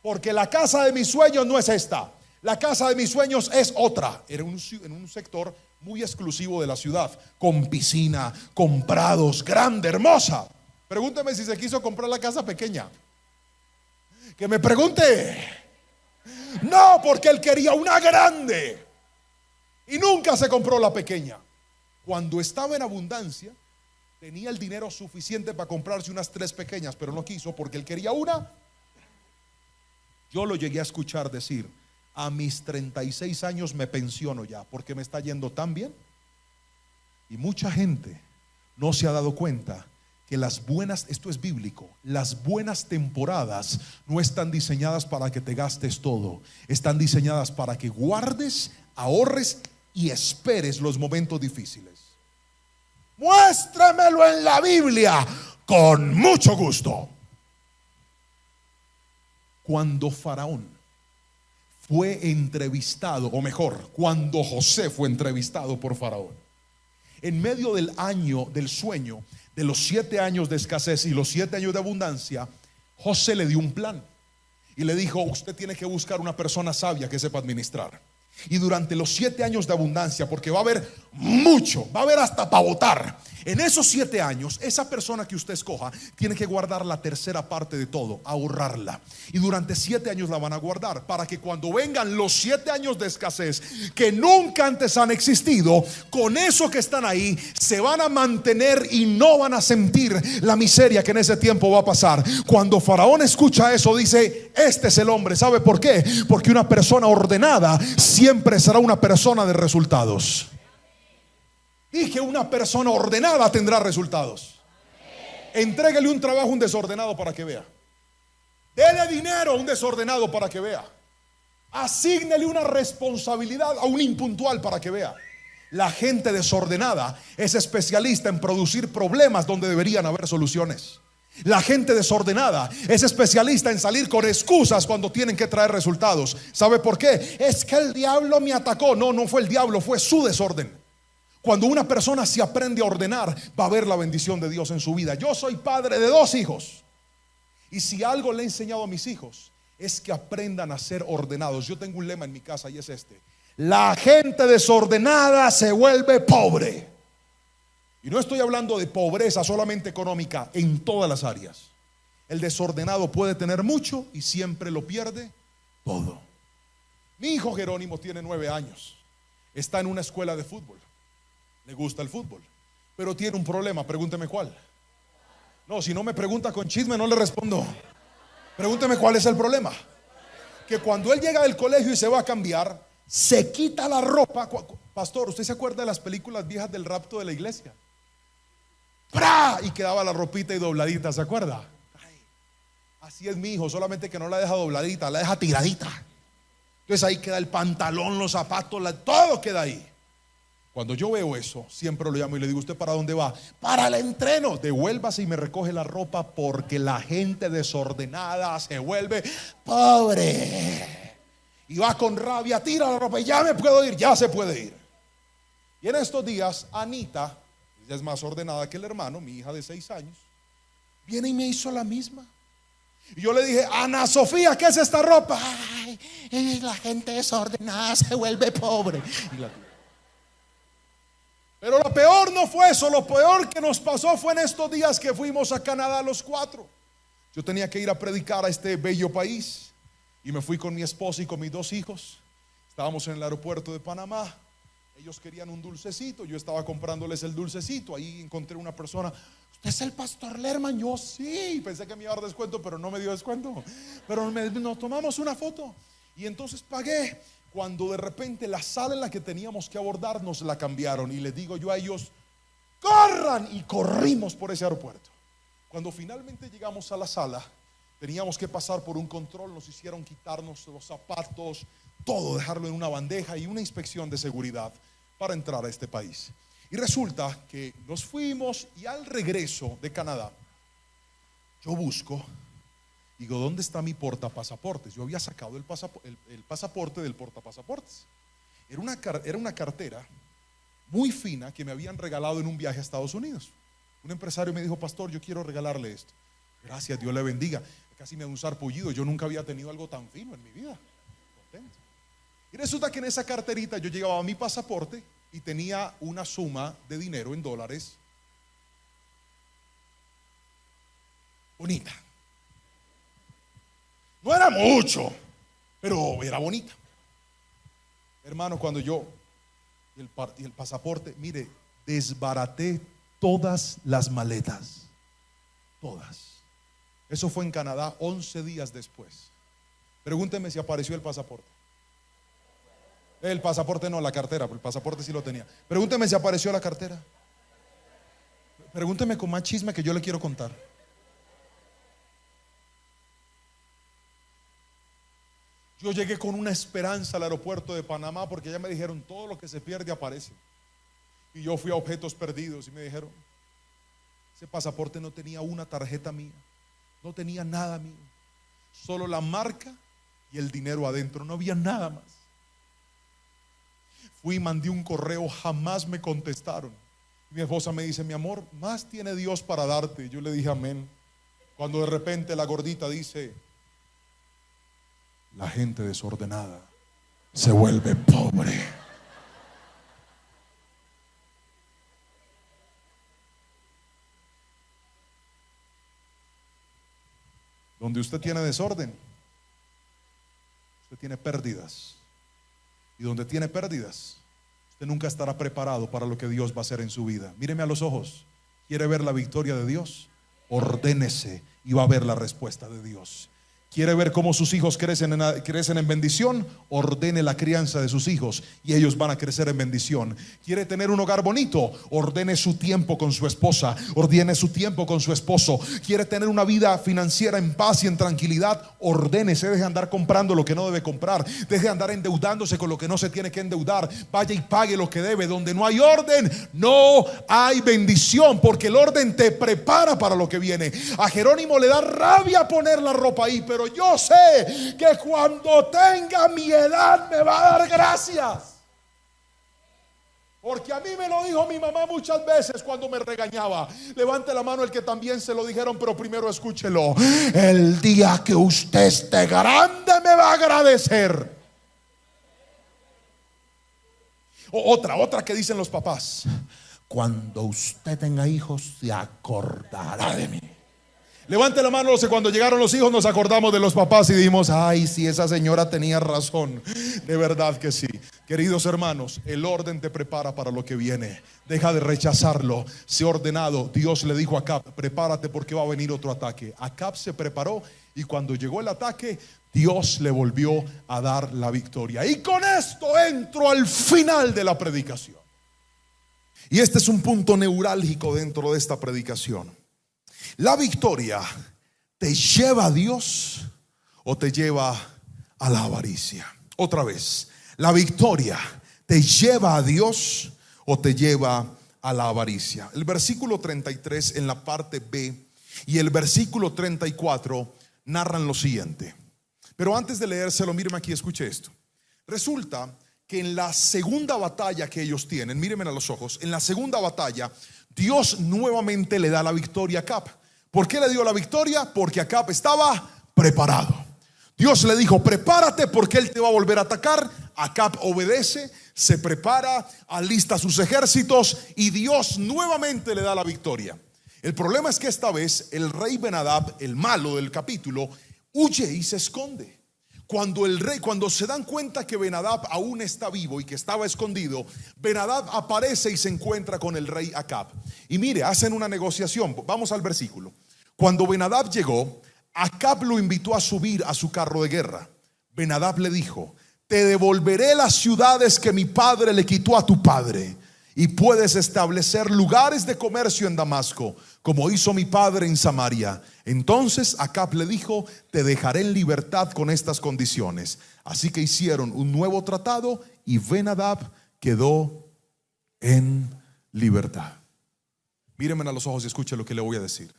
porque la casa de mis sueños no es esta. La casa de mis sueños es otra. Era en un sector muy exclusivo de la ciudad, con piscina, con prados, grande, hermosa. Pregúnteme si se quiso comprar la casa pequeña. Que me pregunte. No, porque él quería una grande y nunca se compró la pequeña. Cuando estaba en abundancia, tenía el dinero suficiente para comprarse unas 3 pequeñas, pero no quiso porque él quería una. Yo lo llegué a escuchar decir, a mis 36 años me pensiono ya porque me está yendo tan bien. Y mucha gente no se ha dado cuenta que las buenas, esto es bíblico, las buenas temporadas no están diseñadas para que te gastes todo, están diseñadas para que guardes, ahorres y esperes los momentos difíciles. Muéstramelo en la Biblia, con mucho gusto. Cuando Faraón fue entrevistado, o mejor, cuando José fue entrevistado por Faraón, en medio del año del sueño, de los 7 años de escasez y los 7 años de abundancia, José le dio un plan y le dijo, usted tiene que buscar una persona sabia que sepa administrar. Y durante los 7 años de abundancia, porque va a haber mucho, va a haber hasta para votar, en esos 7 años, esa persona que usted escoja tiene que guardar la tercera parte de todo, ahorrarla. Y durante 7 años la van a guardar para que cuando vengan los 7 años de escasez que nunca antes han existido, con eso que están ahí se van a mantener y no van a sentir la miseria que en ese tiempo va a pasar. Cuando Faraón escucha eso, dice, este es el hombre. ¿Sabe por qué? Porque una persona ordenada siempre será una persona de resultados. Y que una persona ordenada tendrá resultados. Entréguele un trabajo a un desordenado para que vea. Dele dinero a un desordenado para que vea. Asígnele una responsabilidad a un impuntual para que vea. La gente desordenada es especialista en producir problemas donde deberían haber soluciones. La gente desordenada es especialista en salir con excusas cuando tienen que traer resultados. ¿Sabe por qué? Es que el diablo me atacó. No, no fue el diablo, fue su desorden. Cuando una persona se aprende a ordenar, va a ver la bendición de Dios en su vida. Yo soy padre de 2 hijos. Y si algo le he enseñado a mis hijos, es que aprendan a ser ordenados. Yo tengo un lema en mi casa y es este: la gente desordenada se vuelve pobre. Y no estoy hablando de pobreza solamente económica, en todas las áreas. El desordenado puede tener mucho y siempre lo pierde todo. Mi hijo Jerónimo tiene 9 años. Está en una escuela de fútbol. Le gusta el fútbol, pero tiene un problema. Pregúnteme cuál. No, si no me pregunta con chisme no le respondo. Pregúnteme cuál es el problema. Que cuando él llega del colegio y se va a cambiar, se quita la ropa. Pastor, ¿usted se acuerda de las películas viejas del rapto de la iglesia? ¡Pra! Y quedaba la ropita y dobladita, ¿se acuerda? Ay, así es mi hijo, solamente que no la deja dobladita, la deja tiradita. Entonces ahí queda el pantalón, los zapatos, todo queda ahí. Cuando yo veo eso, siempre lo llamo y le digo, ¿usted para dónde va? Para el entreno. Devuélvase y me recoge la ropa, porque la gente desordenada se vuelve pobre. Y va con rabia, tira la ropa y ya me puedo ir, ya se puede ir. Y en estos días, Anita, ella es más ordenada que el hermano, mi hija de 6 años, viene y me hizo la misma. Y yo le dije, Ana Sofía, ¿qué es esta ropa? Ay, la gente desordenada se vuelve pobre. Y la Pero lo peor no fue eso. Lo peor que nos pasó fue en estos días que fuimos a Canadá los 4. Yo tenía que ir a predicar a este bello país y me fui con mi esposa y con mis 2 hijos. Estábamos en el aeropuerto de Panamá. Ellos querían un dulcecito, yo estaba comprándoles el dulcecito. Ahí encontré una persona. ¿Usted es el pastor Lerman? Yo sí. Pensé que me iba a dar descuento, pero no me dio descuento. Pero nos tomamos una foto y entonces pagué. Cuando de repente la sala en la que teníamos que abordar nos la cambiaron, y les digo yo a ellos, corran, y corrimos por ese aeropuerto. Cuando finalmente llegamos a la sala, teníamos que pasar por un control. Nos hicieron quitarnos los zapatos, todo, dejarlo en una bandeja y una inspección de seguridad para entrar a este país. Y resulta que nos fuimos, y al regreso de Canadá yo busco, digo, ¿dónde está mi portapasaportes? Yo había sacado el pasaporte del portapasaportes. Era una cartera muy fina que me habían regalado en un viaje a Estados Unidos. Un empresario me dijo: pastor, yo quiero regalarle esto. Gracias, Dios le bendiga. Casi me da un sarpullido. Yo nunca había tenido algo tan fino en mi vida. Contento. Y resulta que en esa carterita yo llevaba mi pasaporte y tenía una suma de dinero en dólares bonita. No era mucho, pero era bonita. Hermano, cuando yo y el pasaporte, mire, desbaraté todas las maletas. Todas. Eso fue en Canadá 11 días después. Pregúnteme si apareció el pasaporte. El pasaporte no, la cartera, el pasaporte sí lo tenía. Pregúnteme si apareció la cartera. Pregúnteme con más chisme que yo le quiero contar. Yo llegué con una esperanza al aeropuerto de Panamá porque ya me dijeron: todo lo que se pierde aparece. Y yo fui a Objetos Perdidos y me dijeron: ese pasaporte no tenía una tarjeta mía, no tenía nada mío, solo la marca y el dinero adentro, no había nada más. Fui y mandé un correo, jamás me contestaron. Mi esposa me dice: mi amor, más tiene Dios para darte. Yo le dije amén. Cuando de repente la gordita dice: la gente desordenada se vuelve pobre. Donde usted tiene desorden, usted tiene pérdidas. Y donde tiene pérdidas, usted nunca estará preparado para lo que Dios va a hacer en su vida. Míreme a los ojos. ¿Quiere ver la victoria de Dios? Ordénese y va a ver la respuesta de Dios. ¿Quiere ver cómo sus hijos crecen en bendición? Ordene la crianza de sus hijos y ellos van a crecer en bendición. ¿Quiere tener un hogar bonito? Ordene su tiempo con su esposa, ordene su tiempo con su esposo. ¿Quiere tener una vida financiera en paz y en tranquilidad? Ordénese, deje de andar comprando lo que no debe comprar, deje de andar endeudándose con lo que no se tiene que endeudar. Vaya y pague lo que debe. Donde no hay orden, no hay bendición, porque el orden te prepara para lo que viene. A Jerónimo le da rabia poner la ropa ahí, pero yo sé que cuando tenga mi edad me va a dar gracias. Porque a mí me lo dijo mi mamá muchas veces cuando me regañaba. Levante la mano el que también se lo dijeron, pero primero escúchelo: el día que usted esté grande me va a agradecer. Otra que dicen los papás: cuando usted tenga hijos se acordará de mí. Levante la mano los que cuando llegaron los hijos nos acordamos de los papás y dijimos: ay, si esa señora tenía razón. De verdad que sí. Queridos hermanos, el orden te prepara para lo que viene. Deja de rechazarlo. Sé ordenado. Dios le dijo a Acab: prepárate porque va a venir otro ataque. Acab se preparó y cuando llegó el ataque, Dios le volvió a dar la victoria. Y con esto entro al final de la predicación. Y este es un punto neurálgico dentro de esta predicación. ¿La victoria te lleva a Dios o te lleva a la avaricia? Otra vez, ¿la victoria te lleva a Dios o te lleva a la avaricia? El versículo 33 en la parte B y el versículo 34 narran lo siguiente. Pero antes de leérselo, míreme aquí, escuche esto. Resulta que en la segunda batalla que ellos tienen, mírenme a los ojos, en la segunda batalla Dios nuevamente le da la victoria a Acab. ¿Por qué le dio la victoria? Porque Acab estaba preparado. Dios le dijo: prepárate porque él te va a volver a atacar. Acab obedece, se prepara, alista sus ejércitos y Dios nuevamente le da la victoria. El problema es que esta vez el rey Ben-Hadad, el malo del capítulo, huye y se esconde. Cuando se dan cuenta que Ben-Hadad aún está vivo y que estaba escondido, Ben-Hadad aparece y se encuentra con el rey Acab. Y mire, hacen una negociación. Vamos al versículo. Cuando Ben-Hadad llegó, Acab lo invitó a subir a su carro de guerra. Ben-Hadad le dijo: te devolveré las ciudades que mi padre le quitó a tu padre, y puedes establecer lugares de comercio en Damasco, como hizo mi padre en Samaria. Entonces Acab le dijo: te dejaré en libertad con estas condiciones. Así que hicieron un nuevo tratado y Ben-Hadad quedó en libertad. Mírenme a los ojos y escuchen lo que le voy a decir.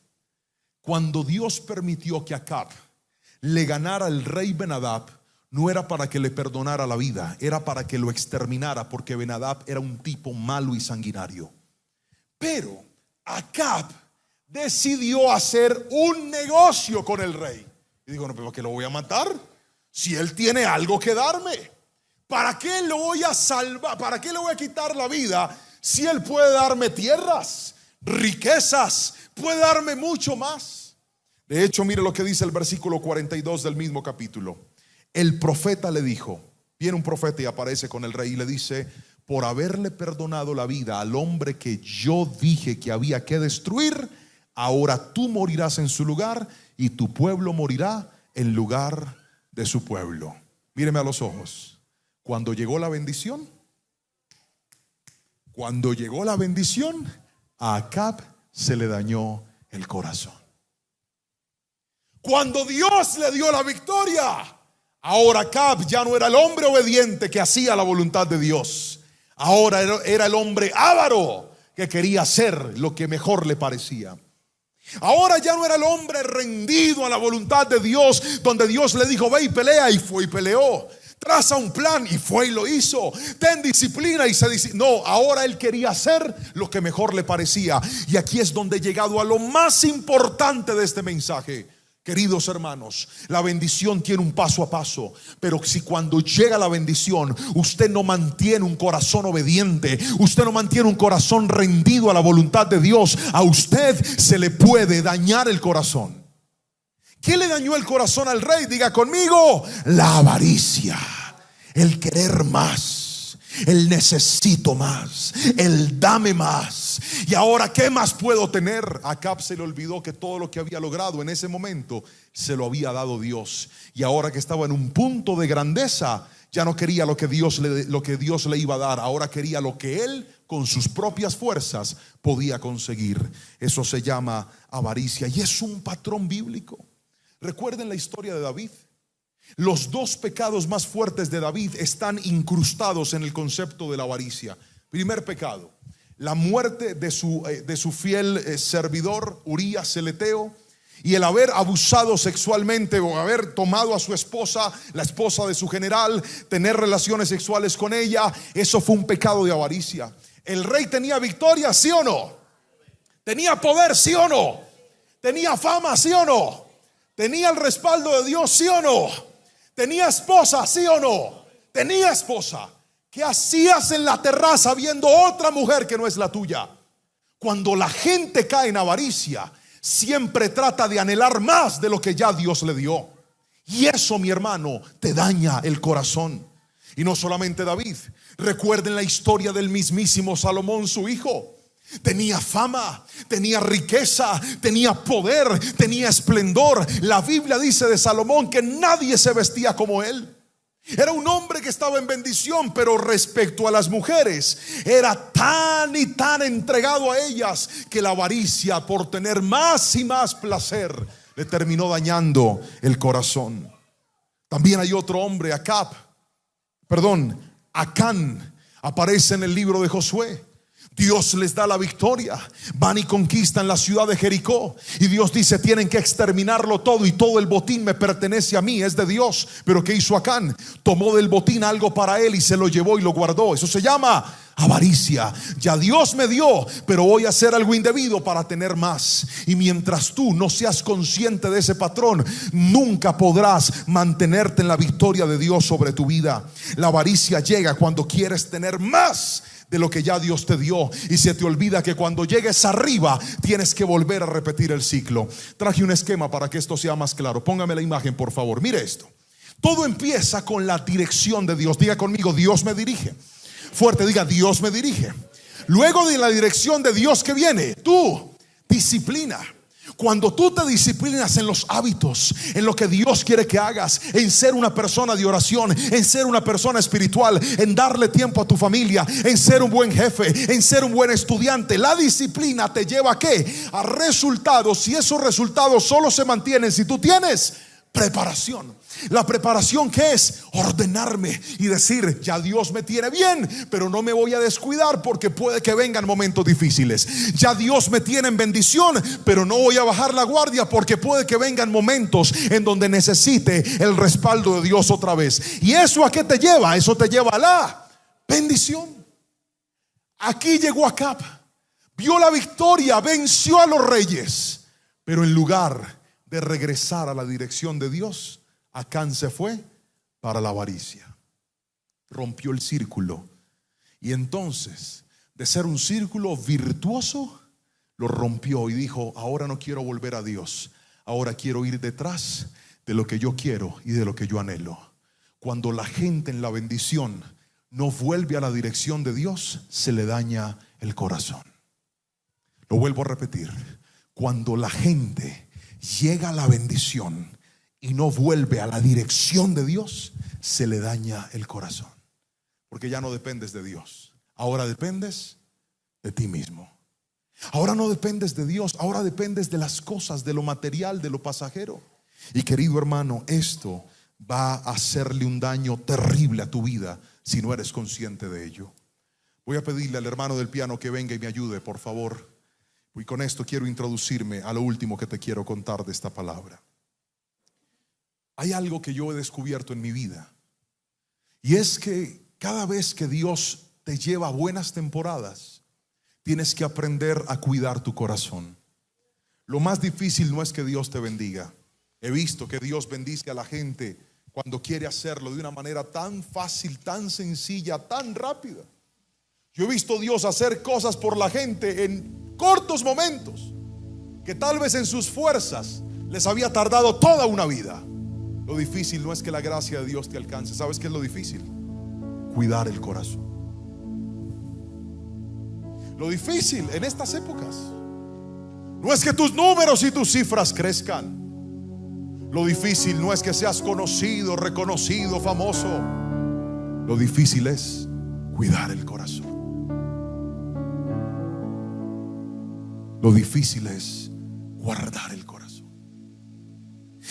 Cuando Dios permitió que Acab le ganara al rey Ben-Hadad, no era para que le perdonara la vida, era para que lo exterminara, porque Ben-Hadad era un tipo malo y sanguinario. Pero Acab decidió hacer un negocio con el rey. Y digo, no, pero ¿para qué lo voy a matar? Si él tiene algo que darme, ¿para qué lo voy a salvar? ¿Para qué le voy a quitar la vida si él puede darme tierras, riquezas, puede darme mucho más? De hecho, mire lo que dice el versículo 42 del mismo capítulo. El profeta le dijo, viene un profeta y aparece con el rey y le dice: por haberle perdonado la vida al hombre que yo dije que había que destruir, ahora tú morirás en su lugar y tu pueblo morirá en lugar de su pueblo. Míreme a los ojos. Cuando llegó la bendición, a Acab se le dañó el corazón. Cuando Dios le dio la victoria, ahora Acab ya no era el hombre obediente que hacía la voluntad de Dios. Ahora era el hombre avaro que quería hacer lo que mejor le parecía. Ahora ya no era el hombre rendido a la voluntad de Dios, donde Dios le dijo: ve y pelea, y fue y peleó. Traza un plan y fue y lo hizo. Ten disciplina y se dice. No, ahora él quería hacer lo que mejor le parecía. Y aquí es donde he llegado a lo más importante de este mensaje. Queridos hermanos, la bendición tiene un paso a paso, pero si cuando llega la bendición usted no mantiene un corazón obediente, usted no mantiene un corazón rendido a la voluntad de Dios, a usted se le puede dañar el corazón. ¿Qué le dañó el corazón al rey? Diga conmigo: la avaricia, el querer más, el necesito más, el dame más. Y ahora, ¿qué más puedo tener? A Acab se le olvidó que todo lo que había logrado en ese momento se lo había dado Dios. Y ahora que estaba en un punto de grandeza, ya no quería lo que Dios le iba a dar. Ahora quería lo que él con sus propias fuerzas podía conseguir. Eso se llama avaricia y es un patrón bíblico. Recuerden la historia de David. Los dos pecados más fuertes de David están incrustados en el concepto de la avaricia. Primer pecado: la muerte de su fiel servidor Urías el Eteo, y el haber abusado sexualmente o haber tomado a su esposa, la esposa de su general, tener relaciones sexuales con ella. Eso fue un pecado de avaricia. El rey tenía victoria, ¿sí o no? Tenía poder, ¿sí o no? Tenía fama, ¿sí o no? Tenía el respaldo de Dios, ¿sí o no? Tenía esposa, ¿sí o no? Tenía esposa. ¿Qué hacías en la terraza viendo otra mujer que no es la tuya? Cuando la gente cae en avaricia, siempre trata de anhelar más de lo que ya Dios le dio. Y eso, mi hermano, te daña el corazón. Y no solamente David. Recuerden la historia del mismísimo Salomón, su hijo. Tenía fama, tenía riqueza, tenía poder, tenía esplendor. La Biblia dice de Salomón que nadie se vestía como él. Era un hombre que estaba en bendición, pero respecto a las mujeres era tan y tan entregado a ellas que la avaricia, por tener más y más placer, le terminó dañando el corazón. También hay otro hombre, Acán, aparece en el libro de Josué. Dios les da la victoria, van y conquistan la ciudad de Jericó, y Dios dice: tienen que exterminarlo todo, y todo el botín me pertenece a mí, es de Dios. Pero ¿qué hizo Acán? Tomó del botín algo para él y se lo llevó y lo guardó. Eso se llama avaricia. Ya Dios me dio, pero voy a hacer algo indebido para tener más. Y mientras tú no seas consciente de ese patrón, nunca podrás mantenerte en la victoria de Dios sobre tu vida. La avaricia llega cuando quieres tener más de lo que ya Dios te dio, y se te olvida que cuando llegues arriba tienes que volver a repetir el ciclo. Traje un esquema para que esto sea más claro. Póngame la imagen, por favor. Mire esto. Todo empieza con la dirección de Dios. Diga conmigo: Dios me dirige. Fuerte, diga: Dios me dirige. Luego de la dirección de Dios, ¿qué viene? Tu disciplina. Cuando tú te disciplinas en los hábitos, en lo que Dios quiere que hagas, en ser una persona de oración, en ser una persona espiritual, en darle tiempo a tu familia, en ser un buen jefe, en ser un buen estudiante, la disciplina te lleva ¿a qué? A resultados. Y esos resultados solo se mantienen si tú tienes preparación. La preparación, ¿qué es? Ordenarme y decir: ya Dios me tiene bien, pero no me voy a descuidar porque puede que vengan momentos difíciles. Ya Dios me tiene en bendición, pero no voy a bajar la guardia porque puede que vengan momentos en donde necesite el respaldo de Dios otra vez. ¿Y eso a qué te lleva? Eso te lleva a la bendición. Aquí llegó Acab, vio la victoria, venció a los reyes, pero en lugar de regresar a la dirección de Dios, Acán se fue para la avaricia. Rompió el círculo. Y entonces, de ser un círculo virtuoso, lo rompió y dijo: ahora no quiero volver a Dios, ahora quiero ir detrás de lo que yo quiero y de lo que yo anhelo. Cuando la gente en la bendición no vuelve a la dirección de Dios, se le daña el corazón. Lo vuelvo a repetir: cuando la gente llega a la bendición y no vuelve a la dirección de Dios, se le daña el corazón. Porque ya no dependes de Dios, ahora dependes de ti mismo. Ahora no dependes de Dios, ahora dependes de las cosas, de lo material, de lo pasajero. Y querido hermano, esto va a hacerle un daño terrible a tu vida si no eres consciente de ello. Voy a pedirle al hermano del piano que venga y me ayude, por favor. Y con esto quiero introducirme a lo último que te quiero contar de esta palabra. Hay algo que yo he descubierto en mi vida, y es que cada vez que Dios te lleva a buenas temporadas, tienes que aprender a cuidar tu corazón. Lo más difícil no es que Dios te bendiga. He visto que Dios bendice a la gente cuando quiere hacerlo de una manera tan fácil, tan sencilla, tan rápida. Yo he visto a Dios hacer cosas por la gente en cortos momentos que tal vez en sus fuerzas les había tardado toda una vida. Lo difícil no es que la gracia de Dios te alcance. ¿Sabes qué es lo difícil? Cuidar el corazón. Lo difícil en estas épocas no es que tus números y tus cifras crezcan. Lo difícil no es que seas conocido, reconocido, famoso. Lo difícil es cuidar el corazón. Lo difícil es guardar el corazón.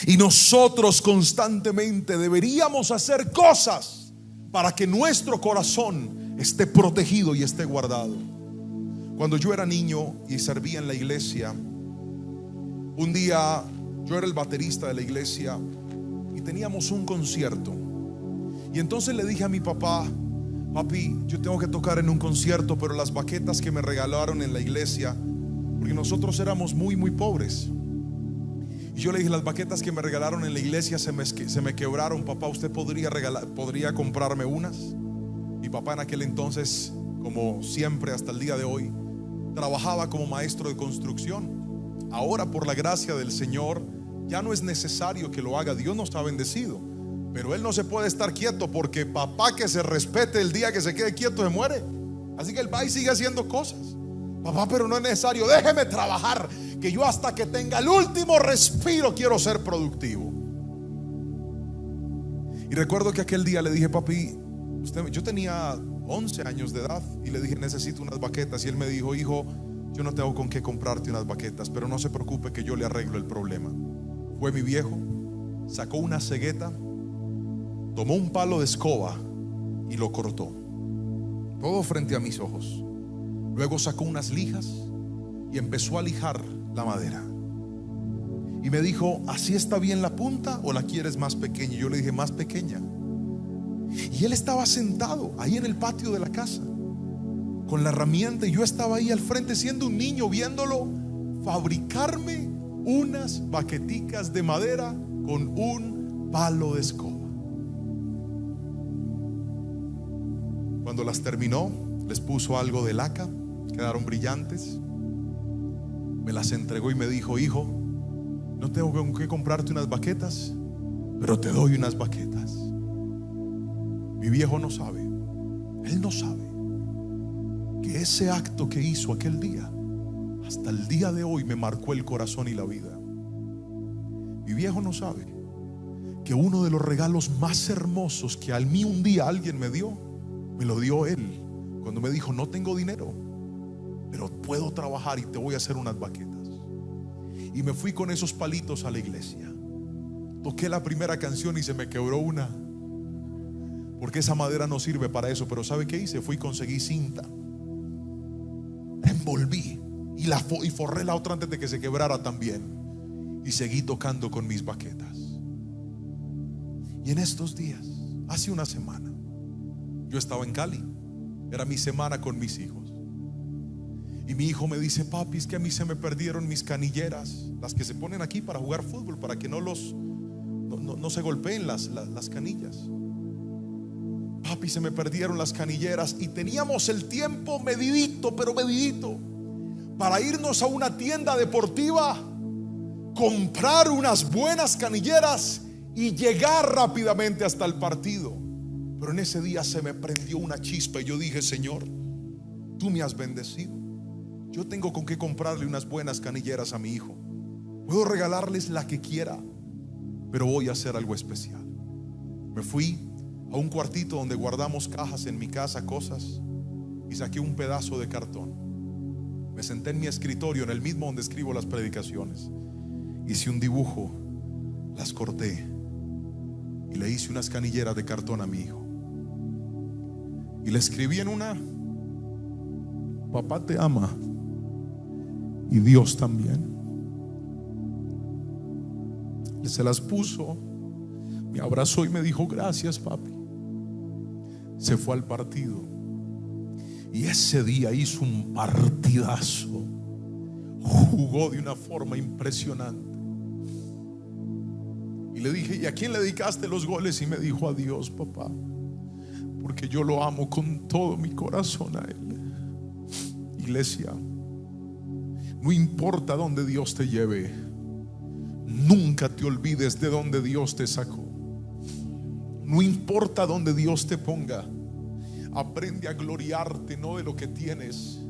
Y nosotros constantemente deberíamos hacer cosas para que nuestro corazón esté protegido y esté guardado. Cuando yo era niño y servía en la iglesia, un día yo era el baterista de la iglesia y teníamos un concierto. Y entonces le dije a mi papá: papi, yo tengo que tocar en un concierto, pero las baquetas que me regalaron en la iglesia, porque nosotros éramos muy pobres, y yo le dije: las baquetas que me regalaron en la iglesia se me quebraron, papá, ¿usted podría comprarme unas? Mi papá en aquel entonces, como siempre hasta el día de hoy, trabajaba como maestro de construcción. Ahora, por la gracia del Señor, ya no es necesario que lo haga. Dios nos ha bendecido, pero él no se puede estar quieto, porque papá, que se respete, el día que se quede quieto se muere. Así que él va y sigue haciendo cosas. Papá, pero no es necesario, déjeme trabajar, que yo hasta que tenga el último respiro quiero ser productivo. Y recuerdo que aquel día le dije: papi, yo tenía 11 años de edad, y le dije: necesito unas baquetas. Y él me dijo: hijo, yo no tengo con qué comprarte unas baquetas, pero no se preocupe que yo le arreglo el problema. Fue mi viejo, sacó una cegueta, tomó un palo de escoba y lo cortó, todo frente a mis ojos. Luego sacó unas lijas y empezó a lijar la madera. Y me dijo: ¿así está bien la punta o la quieres más pequeña? Y yo le dije: más pequeña. Y él estaba sentado ahí en el patio de la casa con la herramienta, y yo estaba ahí al frente siendo un niño, viéndolo fabricarme unas baqueticas de madera con un palo de escoba. Cuando las terminó, les puso algo de laca, quedaron brillantes, me las entregó y me dijo: hijo, no tengo con qué comprarte unas baquetas, pero te doy unas baquetas. Mi viejo no sabe, él no sabe que ese acto que hizo aquel día hasta el día de hoy me marcó el corazón y la vida. Mi viejo no sabe que uno de los regalos más hermosos que a mí un día alguien me dio, me lo dio él, cuando me dijo: no tengo dinero, pero puedo trabajar y te voy a hacer unas baquetas. Y me fui con esos palitos a la iglesia, toqué la primera canción y se me quebró una, porque esa madera no sirve para eso. Pero ¿sabe qué hice? Fui y conseguí cinta, la envolví y forré la otra antes de que se quebrara también, y seguí tocando con mis baquetas. Y en estos días, hace una semana, yo estaba en Cali, era mi semana con mis hijos, Y mi hijo me dice: papi, es que a mí se me perdieron mis canilleras, las que se ponen aquí para jugar fútbol, para que no se golpeen las canillas. Papi, se me perdieron las canilleras. Y teníamos el tiempo medidito, pero medidito, para irnos a una tienda deportiva, comprar unas buenas canilleras y llegar rápidamente hasta el partido. Pero en ese día se me prendió una chispa y yo dije: Señor, tú me has bendecido. Yo tengo con qué comprarle unas buenas canilleras a mi hijo. Puedo regalarles la que quiera, pero voy a hacer algo especial. Me fui a un cuartito donde guardamos cajas en mi casa, cosas, y saqué un pedazo de cartón. Me senté en mi escritorio, en el mismo donde escribo las predicaciones. Hice un dibujo, las corté y le hice unas canilleras de cartón a mi hijo. Y le escribí en una: papá te ama y Dios también. Se las puso, me abrazó y me dijo: gracias, papi. Se fue al partido y ese día hizo un partidazo. Jugó de una forma impresionante. Y le dije: ¿y a quién le dedicaste los goles? Y me dijo: a Dios, papá, porque yo lo amo con todo mi corazón a Él. Iglesia, no importa dónde Dios te lleve, nunca te olvides de dónde Dios te sacó. No importa dónde Dios te ponga, aprende a gloriarte no de lo que tienes,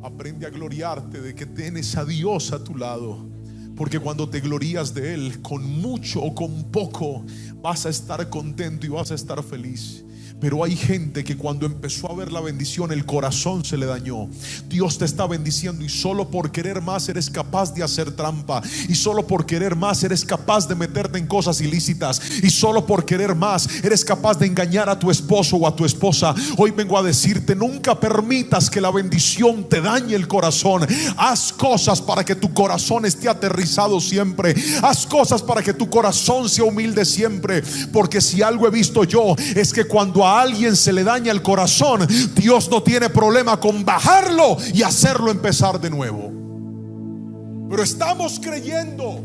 aprende a gloriarte de que tienes a Dios a tu lado. Porque cuando te glorías de Él, con mucho o con poco, vas a estar contento y vas a estar feliz. Pero hay gente que cuando empezó a ver la bendición, el corazón se le dañó. Dios te está bendiciendo y solo por querer más eres capaz de hacer trampa, y solo por querer más eres capaz de meterte en cosas ilícitas, y solo por querer más eres capaz de engañar a tu esposo o a tu esposa. Hoy vengo a decirte: nunca permitas que la bendición te dañe el corazón. Haz cosas para que tu corazón esté aterrizado siempre. Haz cosas para que tu corazón sea humilde siempre. Porque si algo he visto yo, es que cuando a alguien se le daña el corazón, Dios no tiene problema con bajarlo y hacerlo empezar de nuevo. Pero estamos creyendo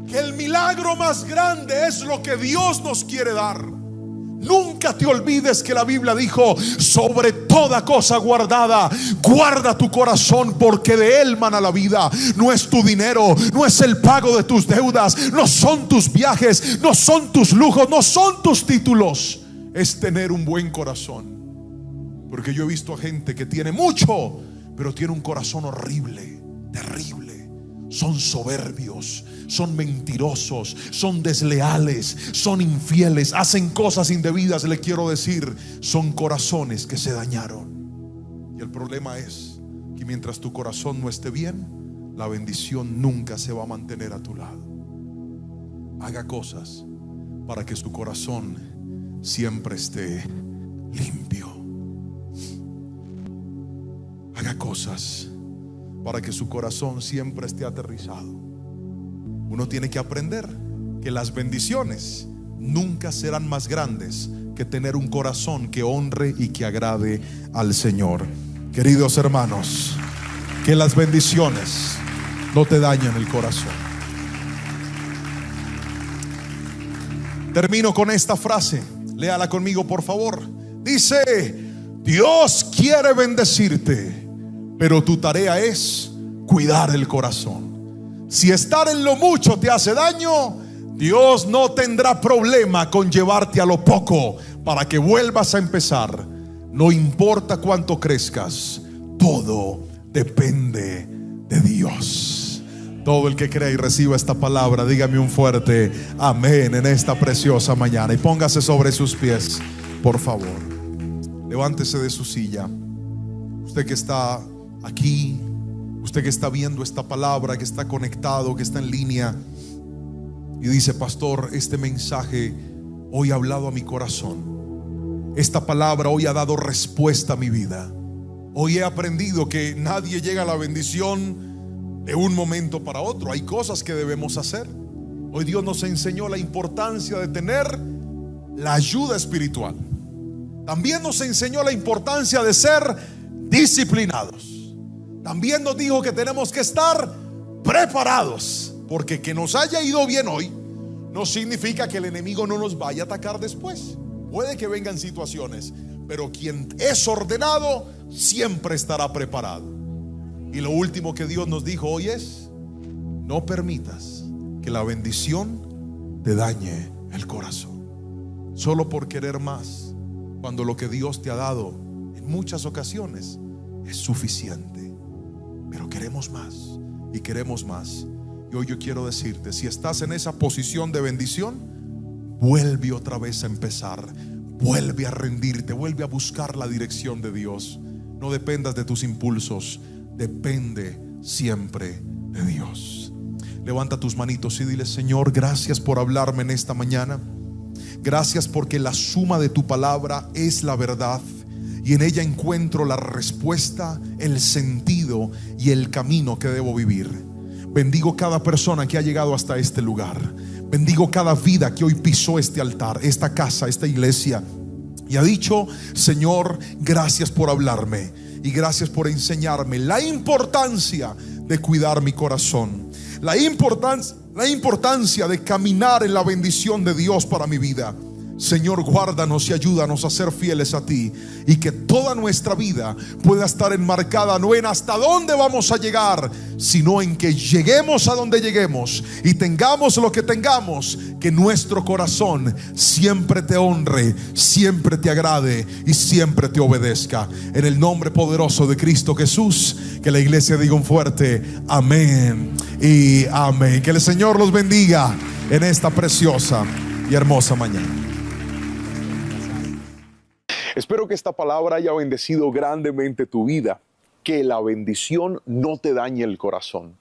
que el milagro más grande es lo que Dios nos quiere dar. Nunca te olvides que la Biblia dijo: sobre toda cosa guardada, guarda tu corazón, porque de él mana la vida. No es tu dinero, no es el pago de tus deudas, no son tus viajes, no son tus lujos, no son tus títulos. Es tener un buen corazón. Porque yo he visto a gente que tiene mucho, pero tiene un corazón horrible, terrible. Son soberbios, son mentirosos, son desleales, son infieles, hacen cosas indebidas. Le quiero decir, son corazones que se dañaron. Y el problema es que mientras tu corazón no esté bien, la bendición nunca se va a mantener a tu lado. Haga cosas para que su corazón siempre esté limpio. Haga cosas para que su corazón siempre esté aterrizado. Uno tiene que aprender que las bendiciones nunca serán más grandes que tener un corazón que honre y que agrade al Señor. Queridos hermanos, que las bendiciones no te dañen el corazón. Termino con esta frase. Léala conmigo, por favor. Dice: Dios quiere bendecirte, pero tu tarea es cuidar el corazón. Si estar en lo mucho te hace daño, Dios no tendrá problema con llevarte a lo poco para que vuelvas a empezar. No importa cuánto crezcas, todo depende de Dios. Todo el que crea y reciba esta palabra, dígame un fuerte amén en esta preciosa mañana. Y póngase sobre sus pies, por favor. Levántese de su silla. Usted que está aquí, usted que está viendo esta palabra, que está conectado, que está en línea, y dice: pastor, este mensaje hoy ha hablado a mi corazón. Esta palabra hoy ha dado respuesta a mi vida. Hoy he aprendido que nadie llega a la bendición de un momento para otro. Hay cosas que debemos hacer. Hoy Dios nos enseñó la importancia de tener la ayuda espiritual. También nos enseñó la importancia de ser disciplinados. También nos dijo que tenemos que estar preparados, porque que nos haya ido bien hoy no significa que el enemigo no nos vaya a atacar después. Puede que vengan situaciones, pero quien es ordenado siempre estará preparado. Y lo último que Dios nos dijo hoy es: no permitas que la bendición te dañe el corazón, solo por querer más, cuando lo que Dios te ha dado en muchas ocasiones es suficiente. Pero queremos más y queremos más. Y hoy yo quiero decirte, si estás en esa posición de bendición, vuelve otra vez a empezar. Vuelve a rendirte, vuelve a buscar la dirección de Dios. No dependas de tus impulsos, depende siempre de Dios. Levanta tus manitos y dile: Señor, gracias por hablarme en esta mañana. Gracias porque la suma de tu palabra es la verdad, y en ella encuentro la respuesta, el sentido y el camino que debo vivir. Bendigo cada persona que ha llegado hasta este lugar. Bendigo cada vida que hoy pisó este altar, esta casa, esta iglesia, y ha dicho: Señor, gracias por hablarme y gracias por enseñarme la importancia de cuidar mi corazón, la importancia de caminar en la bendición de Dios para mi vida. Señor, guárdanos y ayúdanos a ser fieles a ti, y que toda nuestra vida pueda estar enmarcada no en hasta dónde vamos a llegar, sino en que lleguemos a donde lleguemos y tengamos lo que tengamos, que nuestro corazón siempre te honre, siempre te agrade y siempre te obedezca. En el nombre poderoso de Cristo Jesús, que la iglesia diga un fuerte amén y amén. Que el Señor los bendiga en esta preciosa y hermosa mañana. Espero que esta palabra haya bendecido grandemente tu vida, que la bendición no te dañe el corazón.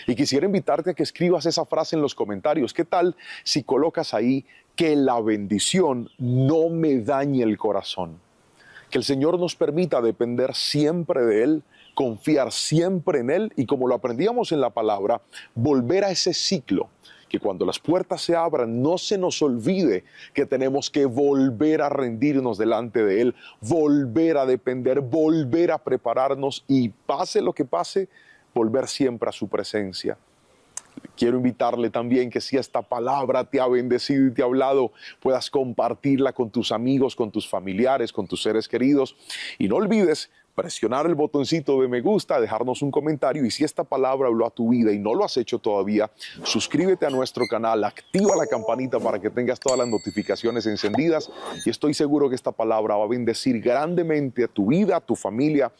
Y quisiera invitarte a que escribas esa frase en los comentarios. ¿Qué tal si colocas ahí: que la bendición no me dañe el corazón? Que el Señor nos permita depender siempre de Él, confiar siempre en Él, y como lo aprendíamos en la palabra, volver a ese ciclo. Que cuando las puertas se abran no se nos olvide que tenemos que volver a rendirnos delante de Él, volver a depender, volver a prepararnos, y pase lo que pase, volver siempre a su presencia. Quiero invitarle también que si esta palabra te ha bendecido y te ha hablado, puedas compartirla con tus amigos, con tus familiares, con tus seres queridos. Y no olvides presionar el botoncito de me gusta, dejarnos un comentario, y si esta palabra habló a tu vida y no lo has hecho todavía, suscríbete a nuestro canal, activa la campanita para que tengas todas las notificaciones encendidas, y estoy seguro que esta palabra va a bendecir grandemente a tu vida, a tu familia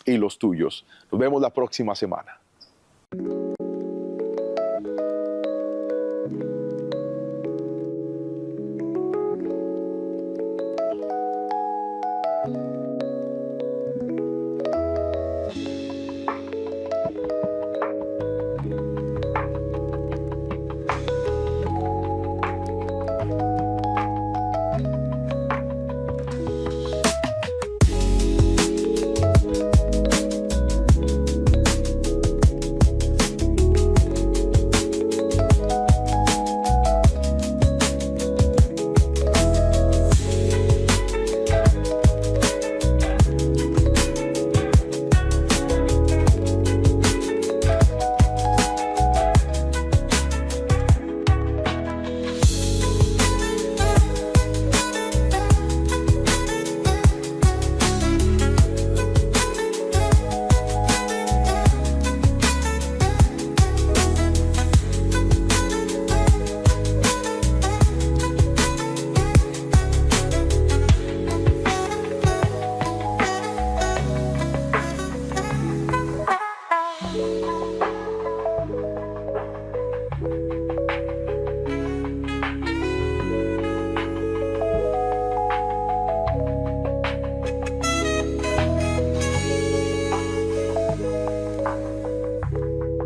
y los tuyos. Nos vemos la próxima semana.